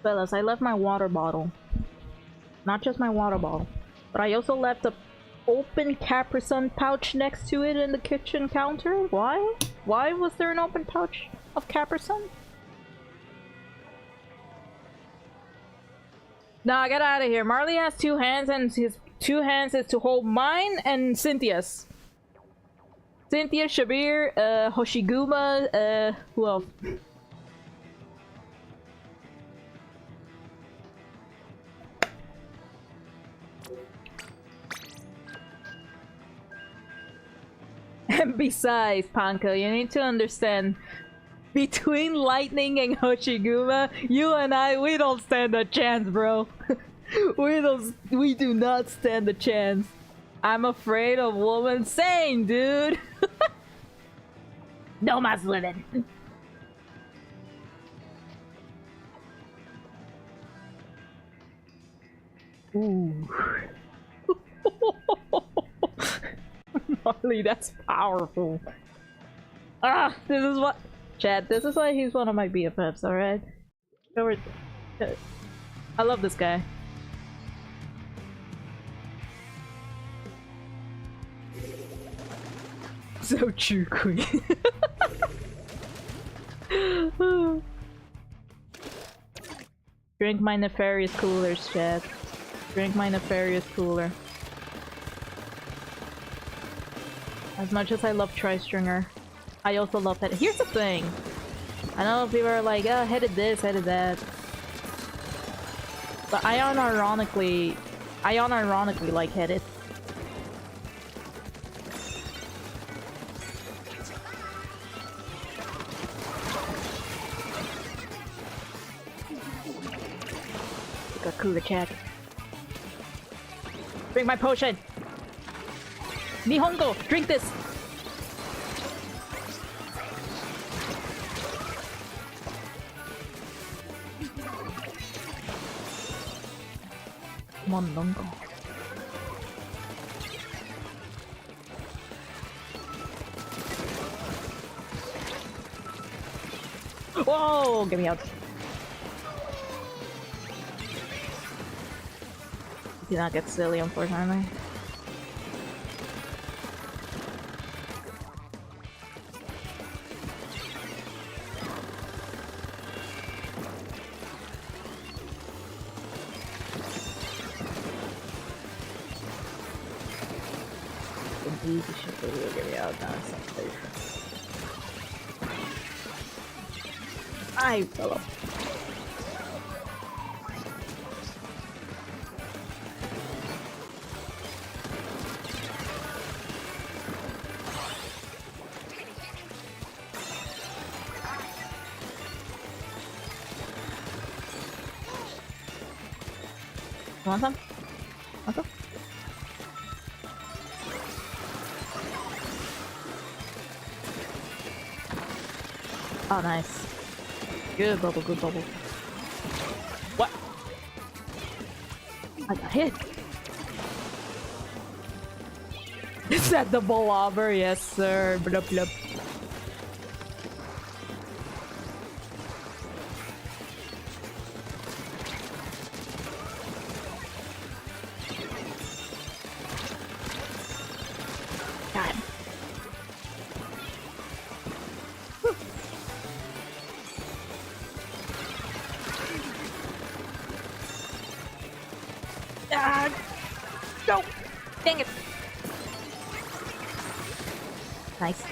Fellas, I left my water bottle. Not just my water bottle, but I also left a open Capri Sun pouch next to it in the kitchen counter. Why? Why was there an open pouch of Capri Sun? Nah, get out of here. Marley has two hands and his two hands is to hold mine and Cynthia's. Cynthia, Shabir, Hoshiguma, who else? And besides, Panko, you need to understand, between Lightning and Hoshiguma, you and I, we don't stand a chance, bro. We do not stand a chance. I'm afraid of woman saying, dude. No más living. Ooh. Marley, that's powerful. Ah, this is what... Chad, this is why he's one of my BFFs, alright? I love this guy. So true, Queen. Drink my nefarious coolers, Chad. Drink my nefarious cooler. As much as I love Tri-Stringer, I also love that. Here's the thing. I know people are like, oh, headed this, headed that. But I unironically like headed. Got cooler check. Drink my potion! Nihongo! Drink this! Come on, Longo. Whoa! Get me out. Did not get silly, unfortunately. easy shit that will get me out now. It's not safe. I fell off. Want some? Want some? Oh, nice. Good bubble, good bubble. What? I got hit. Is that the Bolover? Yes, sir. Blup, blup. No! Dang it! Nice.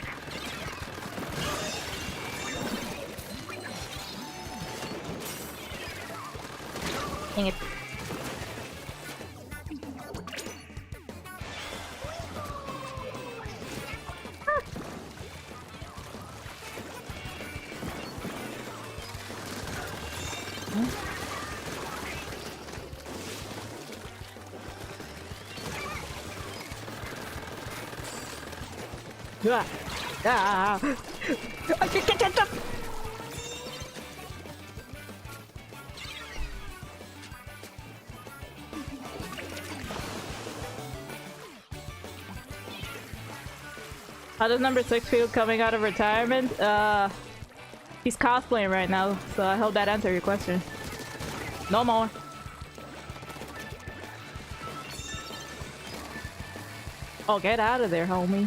Dang it. Ah. I can get up. How does number 6 feel coming out of retirement? He's cosplaying right now, so I hope that answered your question. No more. Oh, get out of there, homie.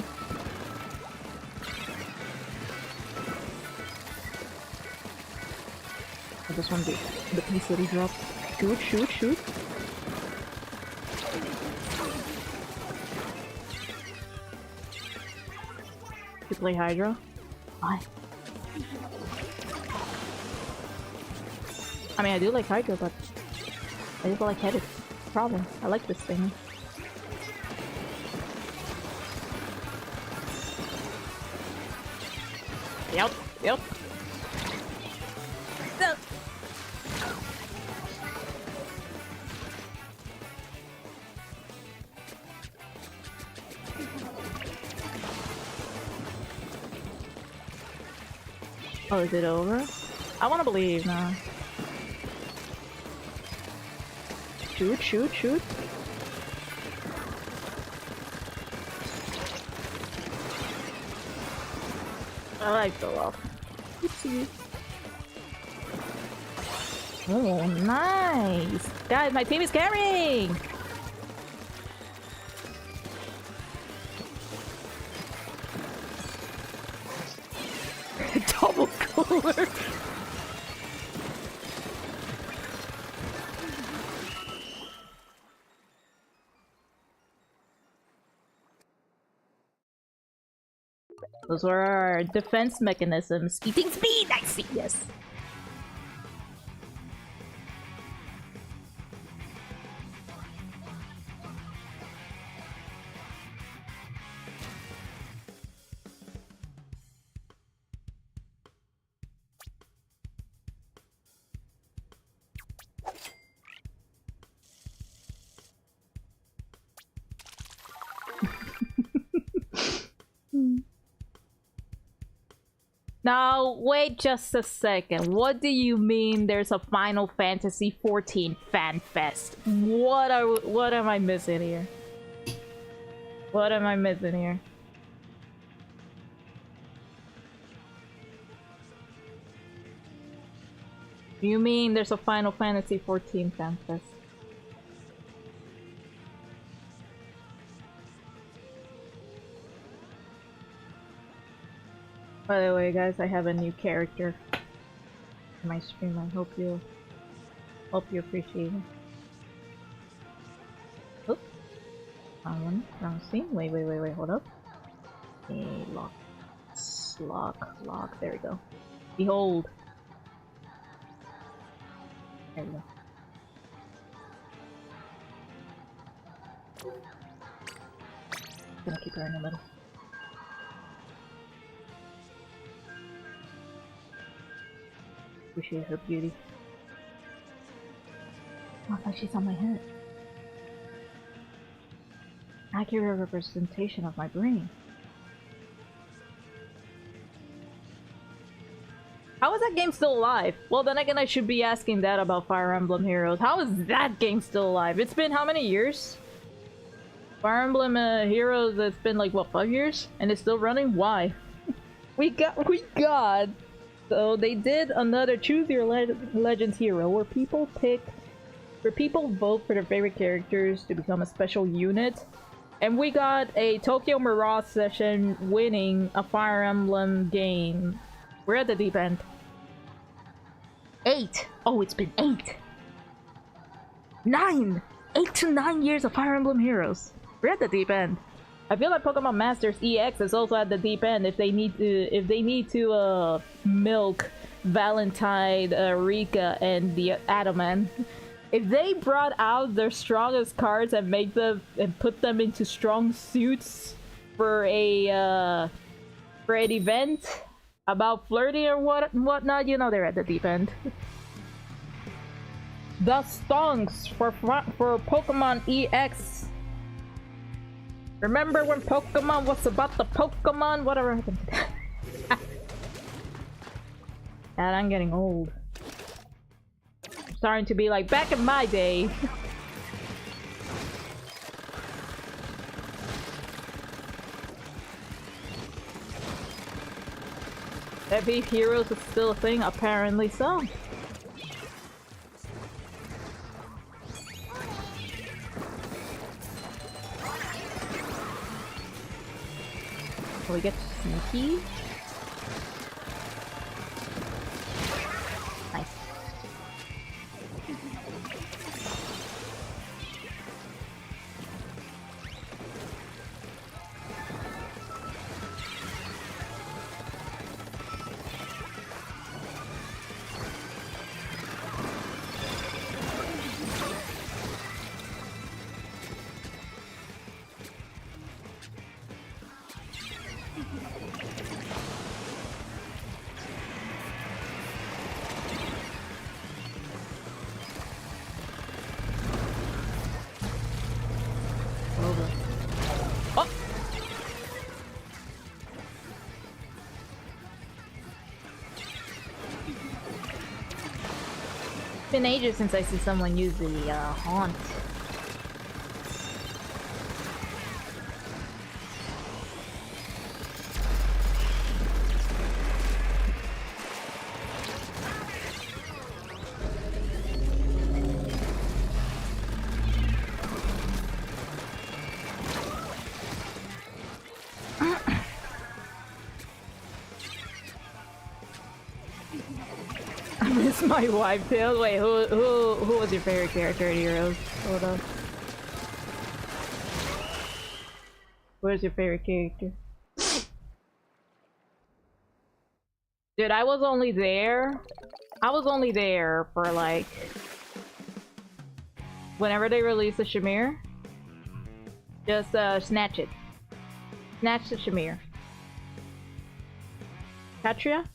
I just want the piece that he dropped. Shoot, shoot, shoot. You play Hydra? Why? I mean, I do like Hydra, but I just like headed. Problem. I like this thing. Yep, yep. No. Oh, is it over? I wanna believe now. Shoot, shoot, shoot. I fell off. Oopsie. Oh, nice! Guys, my team is carrying! Double cooler! Those were our defense mechanisms. Eating speed! I see, yes. Now, wait just a second. What do you mean there's a Final Fantasy XIV fan fest? What am I missing here? What am I missing here? You mean there's a Final Fantasy XIV fan fest? By the way, guys, I have a new character in my stream. I hope you appreciate it. Oops. Wrong scene. Wait, hold up. Okay, lock. Lock. There we go. Behold. There we go. Gonna keep her in the middle. Appreciate her beauty. Oh, I thought she's on my head. Accurate representation of my brain. How is that game still alive? Well, then again, I should be asking that about Fire Emblem Heroes. How is that game still alive? It's been how many years? Fire Emblem Heroes, it's been like, what, 5 years? And it's still running? Why? we got. So they did another Choose Your Legends Hero where people vote for their favorite characters to become a special unit. And we got a Tokyo Mirage session winning a Fire Emblem game. We're at the deep end. 8! Oh, it's been 8! 9! 8 to 9 years of Fire Emblem Heroes. We're at the deep end. I feel like Pokemon Masters EX is also at the deep end if they need to milk Valentine, Rika, and the Adaman. If they brought out their strongest cards and make them and put them into strong suits for an event about flirting or whatnot, you know they're at the deep end. The stonks for Pokemon EX. Remember when Pokemon was about the Pokemon? Whatever happened to that? And I'm getting old. I'm starting to be like back in my day. Heavy Heroes is still a thing? Apparently so. We get sneaky. Nice. It's been ages since I see someone use the haunt. My wife too. Wait, who was your favorite character in Heroes? Hold on. Where's your favorite character? Dude, I was only there for like whenever they release a Shamir. Just snatch it. Snatch the Shamir. Katria?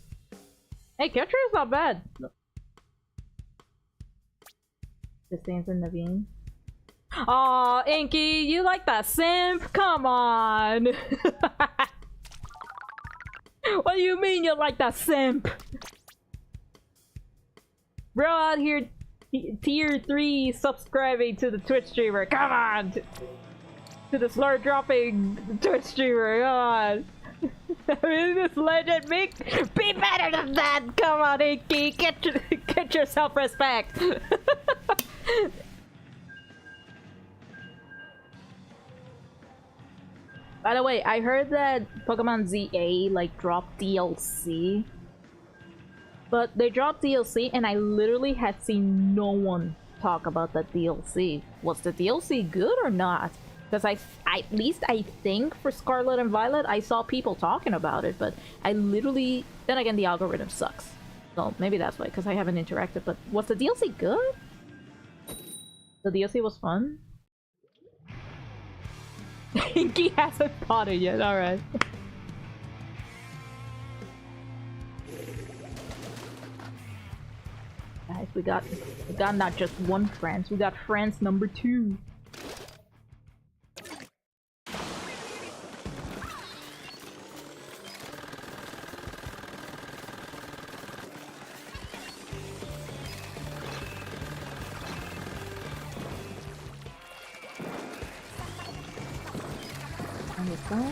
Hey, Katria's not bad. The Saints and Naveen. Aw, Inky, you like that simp? Come on! What do you mean you like that simp? Bro out here tier 3 subscribing to the Twitch streamer. Come on! To the slur dropping Twitch streamer. Come on! I mean, this legend be better than that! Come on, Inky! Get your self-respect! By the way, I heard that Pokemon ZA like dropped DLC. But they dropped DLC and I literally had seen no one talk about that DLC. Was the DLC good or not? Because at least I think for Scarlet and Violet, I saw people talking about it, but I literally... Then again, the algorithm sucks. So maybe that's why, because I haven't interacted. But was the DLC good? The DLC was fun? He hasn't bought it yet, alright. Guys, we got not just one France, we got France number 2. Go.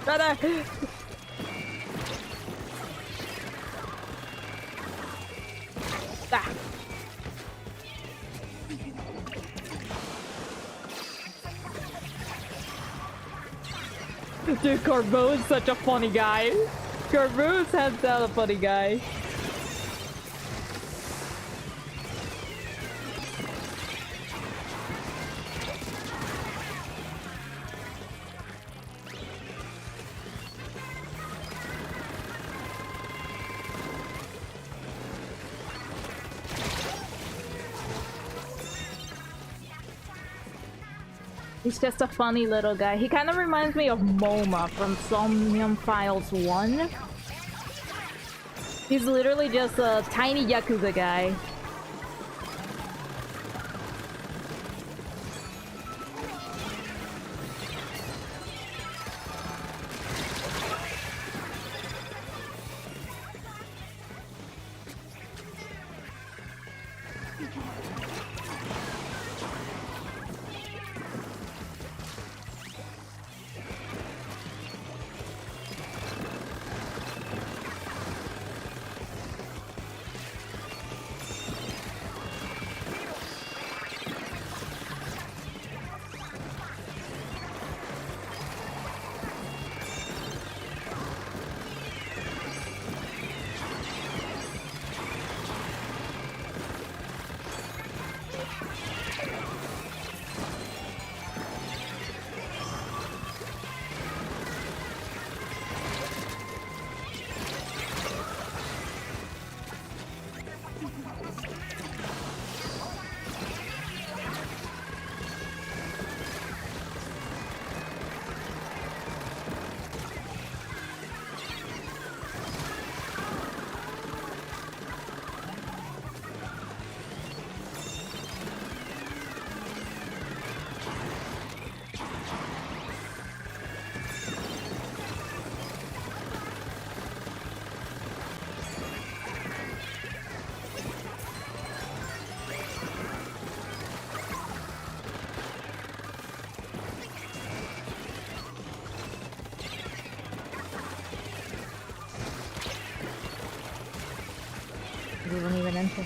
Brother! Ah. Dude, Corbeau is such a funny guy. Corbeau is hands down a funny guy. He's just a funny little guy. He kind of reminds me of Moma from Somnium Files 1. He's literally just a tiny Yakuza guy. We won't even enter.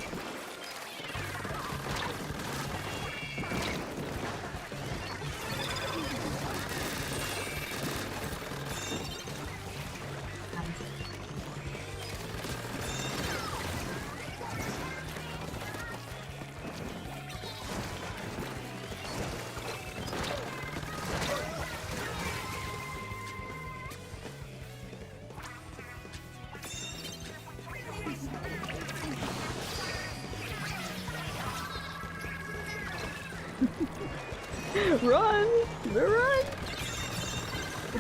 Run! Run!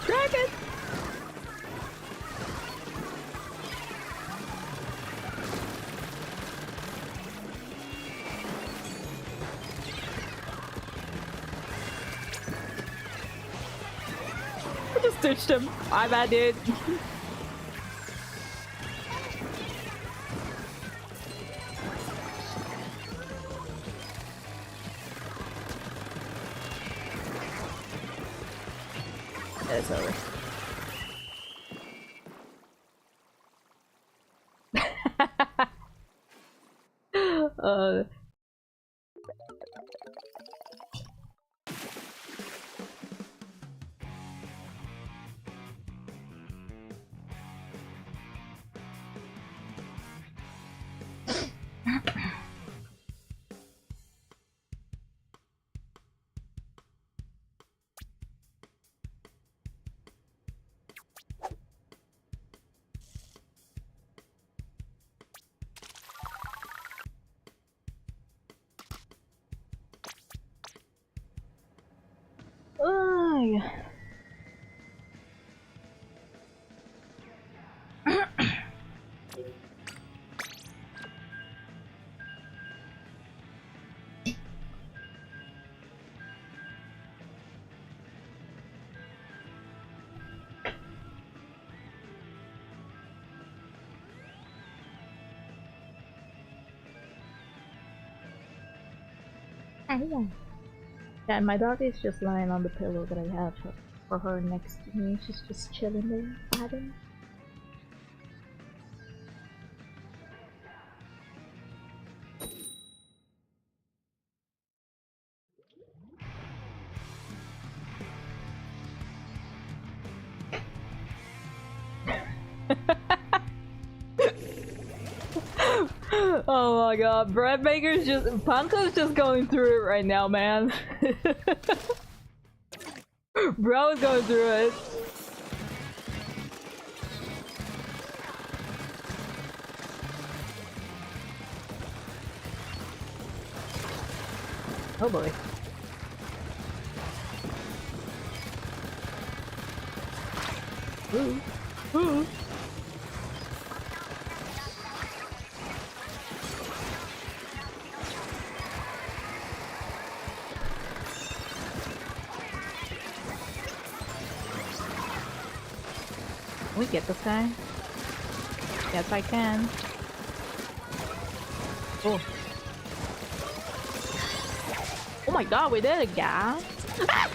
Dragon! I just ditched him. My bad, dude. It's over. uh... Oh, yeah. Yeah, and my dog is just lying on the pillow that I have for her next to me. She's just chilling there, vibing. Oh my god, Bread Maker's just- Panko's just going through it right now, man. Bro is going through it. Oh boy. Ooh. Ooh. Can we get this guy? Yes, I can. Oh. Oh my god, we did it, guys! Ah!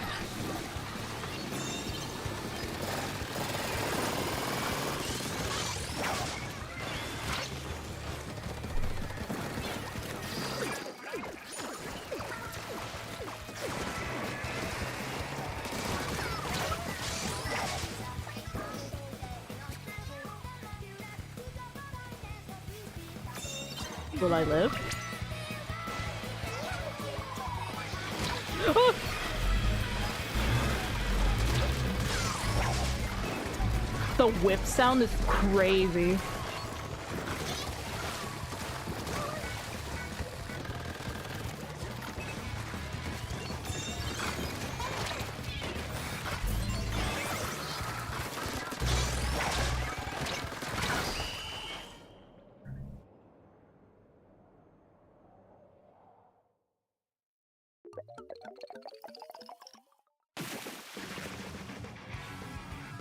Will I live? Ah! The whip sound is crazy.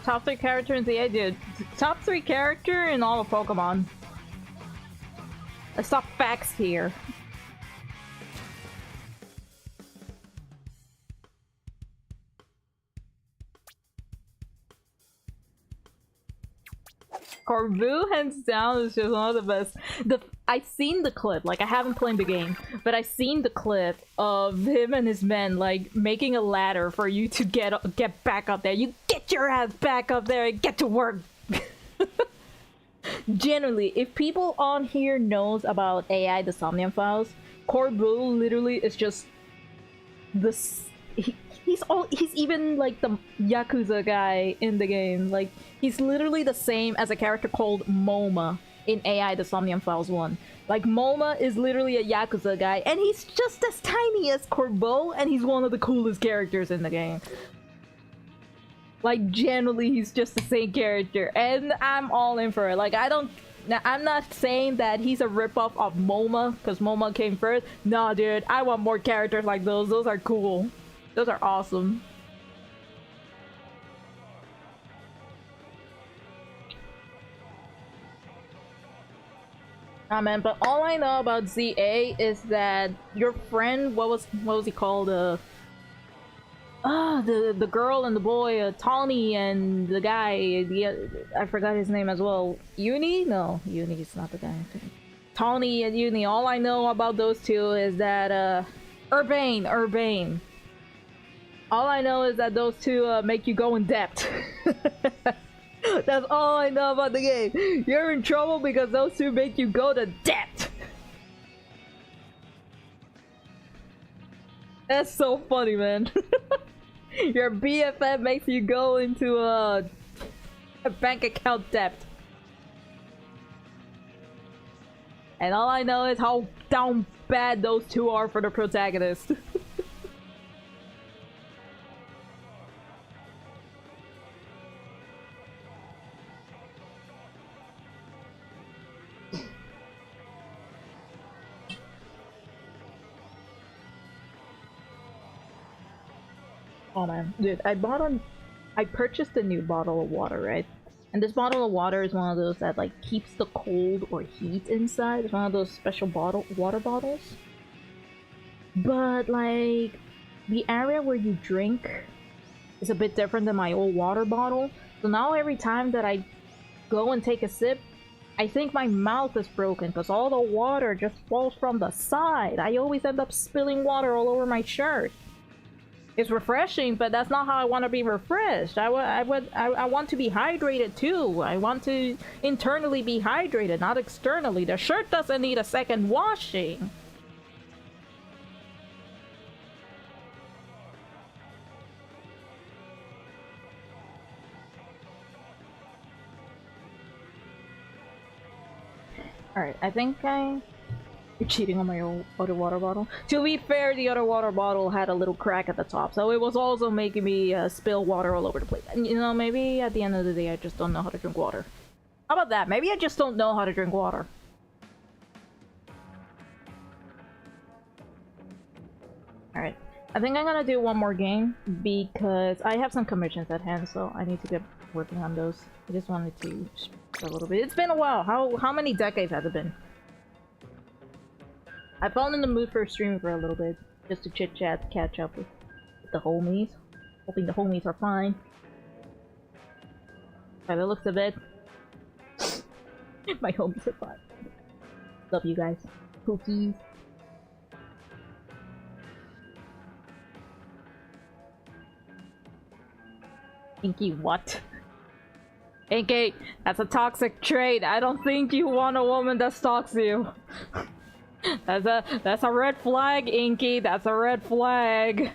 Top 3 character in the AI, dude. Top 3 character in all of Pokemon. Let's talk facts here. Corbu, hands down, is just one of the best. I've seen the clip, like I haven't played the game, but I've seen the clip of him and his men like making a ladder for you to get back up there. You get your ass back up there and get to work. Generally, if people on here knows about AI, the Somnium Files, Corbu literally is just this. He's even like the Yakuza guy in the game. Like, he's literally the same as a character called Moma in AI the Somnium Files 1. Like, Moma is literally a Yakuza guy, and he's just as tiny as Corbu, and he's one of the coolest characters in the game. Like, generally, he's just the same character. And I'm all in for it. Like, I'm not saying that he's a ripoff of Moma, because Moma came first. Nah, dude, I want more characters like those. Those are cool. Those are awesome. Ah, man, but all I know about ZA is that your friend, what was he called? The girl and the boy, Tawny and the guy, I forgot his name as well. Uni? No, Uni is not the guy. Tawny and Uni. All I know about those two is that Urbane. All I know is that those two make you go in depth. That's all I know about the game. You're in trouble because those two make you go to depth. That's so funny, man. Your BFF makes you go into a bank account debt. And all I know is how down bad those two are for the protagonist. Oh man, dude, I purchased a new bottle of water, right? And this bottle of water is one of those that like keeps the cold or heat inside. It's one of those special water bottles. But like, the area where you drink is a bit different than my old water bottle. So now every time that I go and take a sip, I think my mouth is broken because all the water just falls from the side. I always end up spilling water all over my shirt. It's refreshing, but that's not how I want to be refreshed. I want to be hydrated too. I want to internally be hydrated, not externally. The shirt doesn't need a second washing. Alright, I think You're cheating on my old other water bottle. To be fair, the other water bottle had a little crack at the top, so it was also making me spill water all over the place. And you know, maybe at the end of the day, I just don't know how to drink water. How about that? Maybe I just don't know how to drink water. Alright. I think I'm gonna do one more game because I have some commissions at hand, so I need to get working on those. I just wanted to a little bit. It's been a while. How many decades has it been? I felt in the mood for streaming for a little bit, just to chit-chat, catch up with the homies. Hoping the homies are fine. By the looks of it, my homies are fine. Love you guys. Cookies. Inky, what? Inky, that's a toxic trait. I don't think you want a woman that stalks you. That's a red flag, Inky. That's a red flag.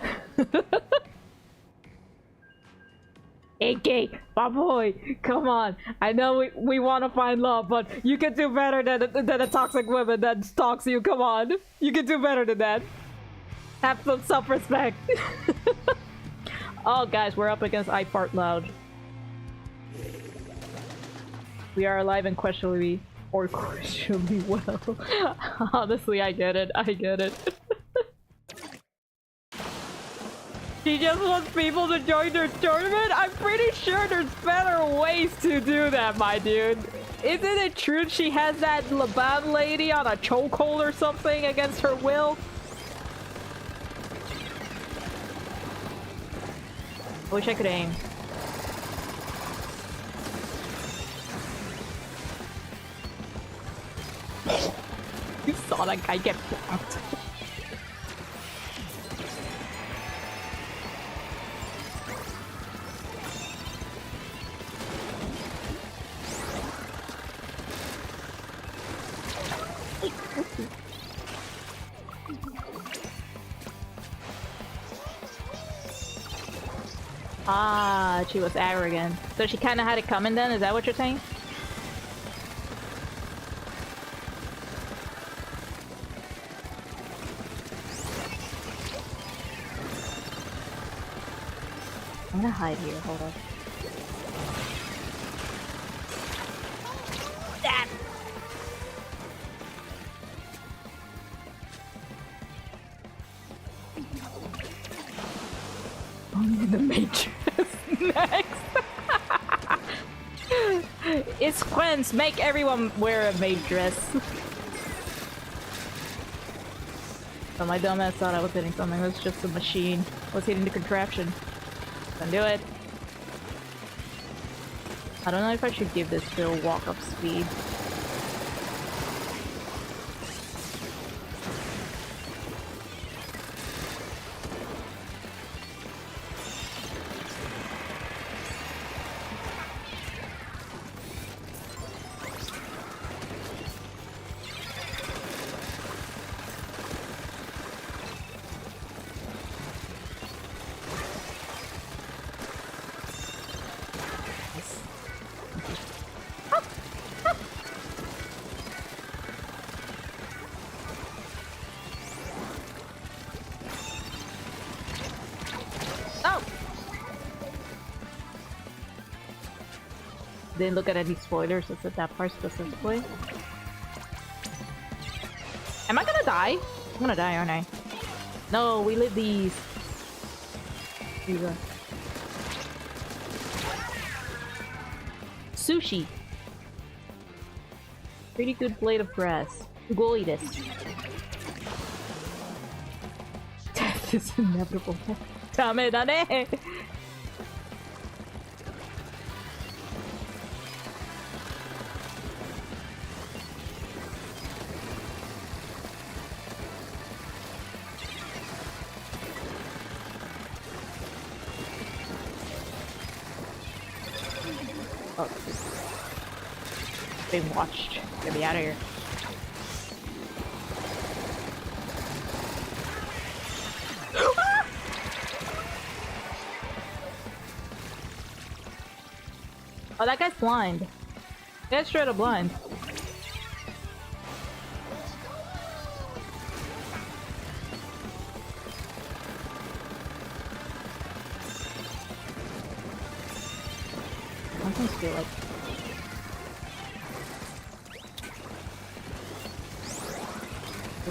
Inky, my boy, come on. I know we want to find love, but you can do better than a toxic woman that stalks you. Come on, you can do better than that. Have some self-respect. Oh, guys, we're up against I Fart Loud. We are alive and questionably well. Honestly, I get it. I get it. She just wants people to join their tournament? I'm pretty sure there's better ways to do that, my dude. Isn't it true she has that Laban lady on a chokehold or something against her will? I wish I could aim. You saw that guy get blocked. Ah, she was arrogant. So she kind of had it coming then? Is that what you're saying? I'm gonna hide here, hold on. The Matrix next. It's Quince. Make everyone wear a maid dress. But my dumbass thought I was hitting something. It was just a machine. I was hitting the contraption. Don't do it. I don't know if I should give this still walk-up speed. Didn't look at any spoilers, it's at that part specifically. Am I gonna die? I'm gonna die, aren't I? No, we live these. Here you go. Sushi. Pretty good blade of grass. Go eat it. Death is inevitable. Dame dane! Being watched. Get me out of here. Oh, that guy's blind. That guy's straight up blind. Sometimes feel like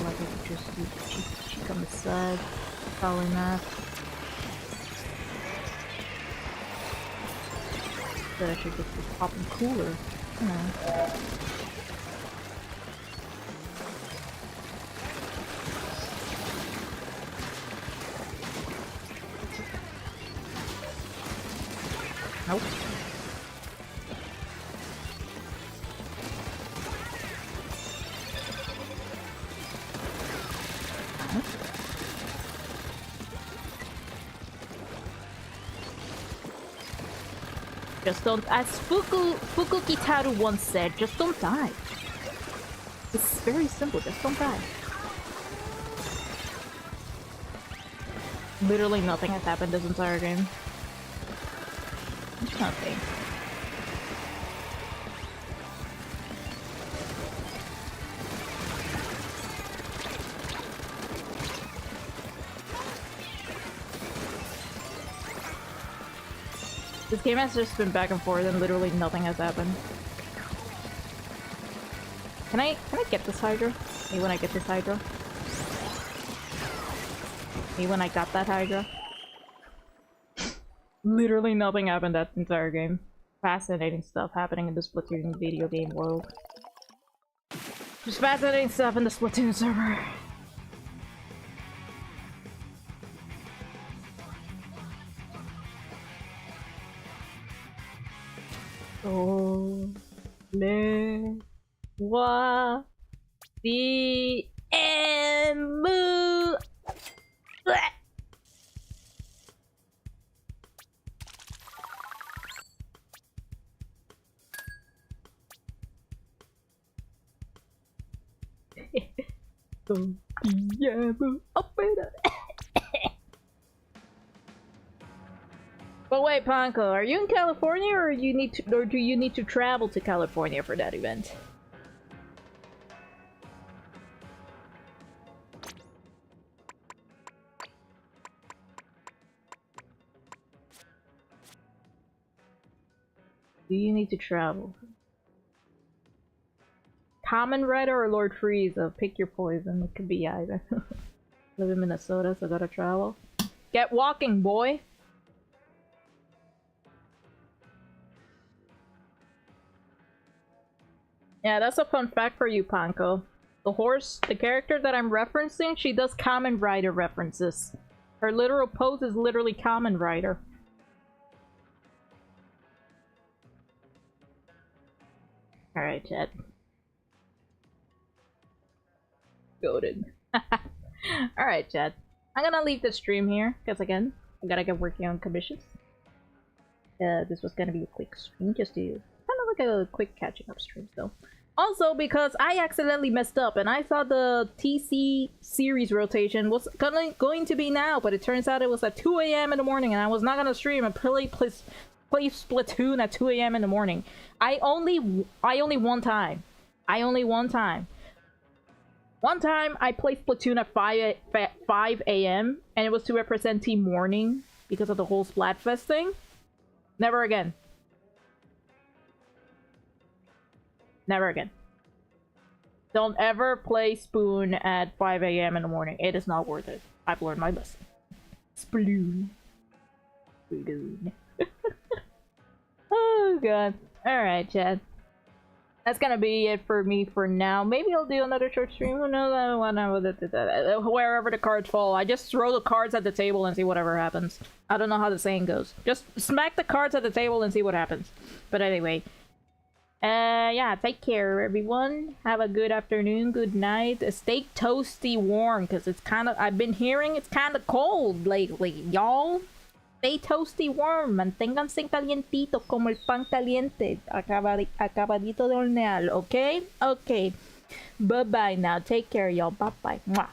I could just do cheek on the side, following that. That I should just be popping cooler, you know. Nope. Just don't, as Fuku Kitaru once said, just don't die. It's very simple, just don't die. Literally nothing has happened this entire game. Nothing. This game has just been back and forth and literally nothing has happened. Can I get this Hydra? Maybe when I get this Hydra? Maybe when I got that Hydra? Literally nothing happened that entire game. Fascinating stuff happening in the Splatoon video game world. Just fascinating stuff in the Splatoon server. Wa the emu. But wait, Panko, are you in California, or do you need to travel to California for that event? Do you need to travel? Kamen Rider or Lord Frieza? Pick your poison. It could be either. Live in Minnesota, so gotta travel. Get walking, boy! Yeah, that's a fun fact for you, Panko. The horse, the character that I'm referencing, she does Kamen Rider references. Her literal pose is literally Kamen Rider. Alright, chat. Goated. Alright, chat. I'm gonna leave the stream here, because again, I gotta get working on commissions. This was gonna be a quick stream, just to kind of like a quick catching up stream, though. Also, because I accidentally messed up and I thought the TC series rotation was going to be now, but it turns out it was at 2 a.m. in the morning and I was not gonna stream and play Splatoon at 2 a.m. in the morning. I only one time. One time I played Splatoon at 5 a.m. and it was to represent Team Morning because of the whole Splatfest thing. Never again. Never again. Don't ever play Spoon at 5 a.m. in the morning. It is not worth it. I've learned my lesson. Sploon. Sploon. Oh god. Alright, Chad. That's gonna be it for me for now. Maybe I'll do another short stream. Who knows? I don't know. Wherever the cards fall. I just throw the cards at the table and see whatever happens. I don't know how the saying goes. Just smack the cards at the table and see what happens. But anyway. Yeah, take care, everyone. Have a good afternoon, good night. Stay toasty warm, because it's kind of... I've been hearing it's kind of cold lately, y'all. Stay toasty warm. Manténganse calientito como el pan caliente. Acabadito de hornear, okay? Okay. Bye-bye now. Take care, y'all. Bye-bye. Mwah.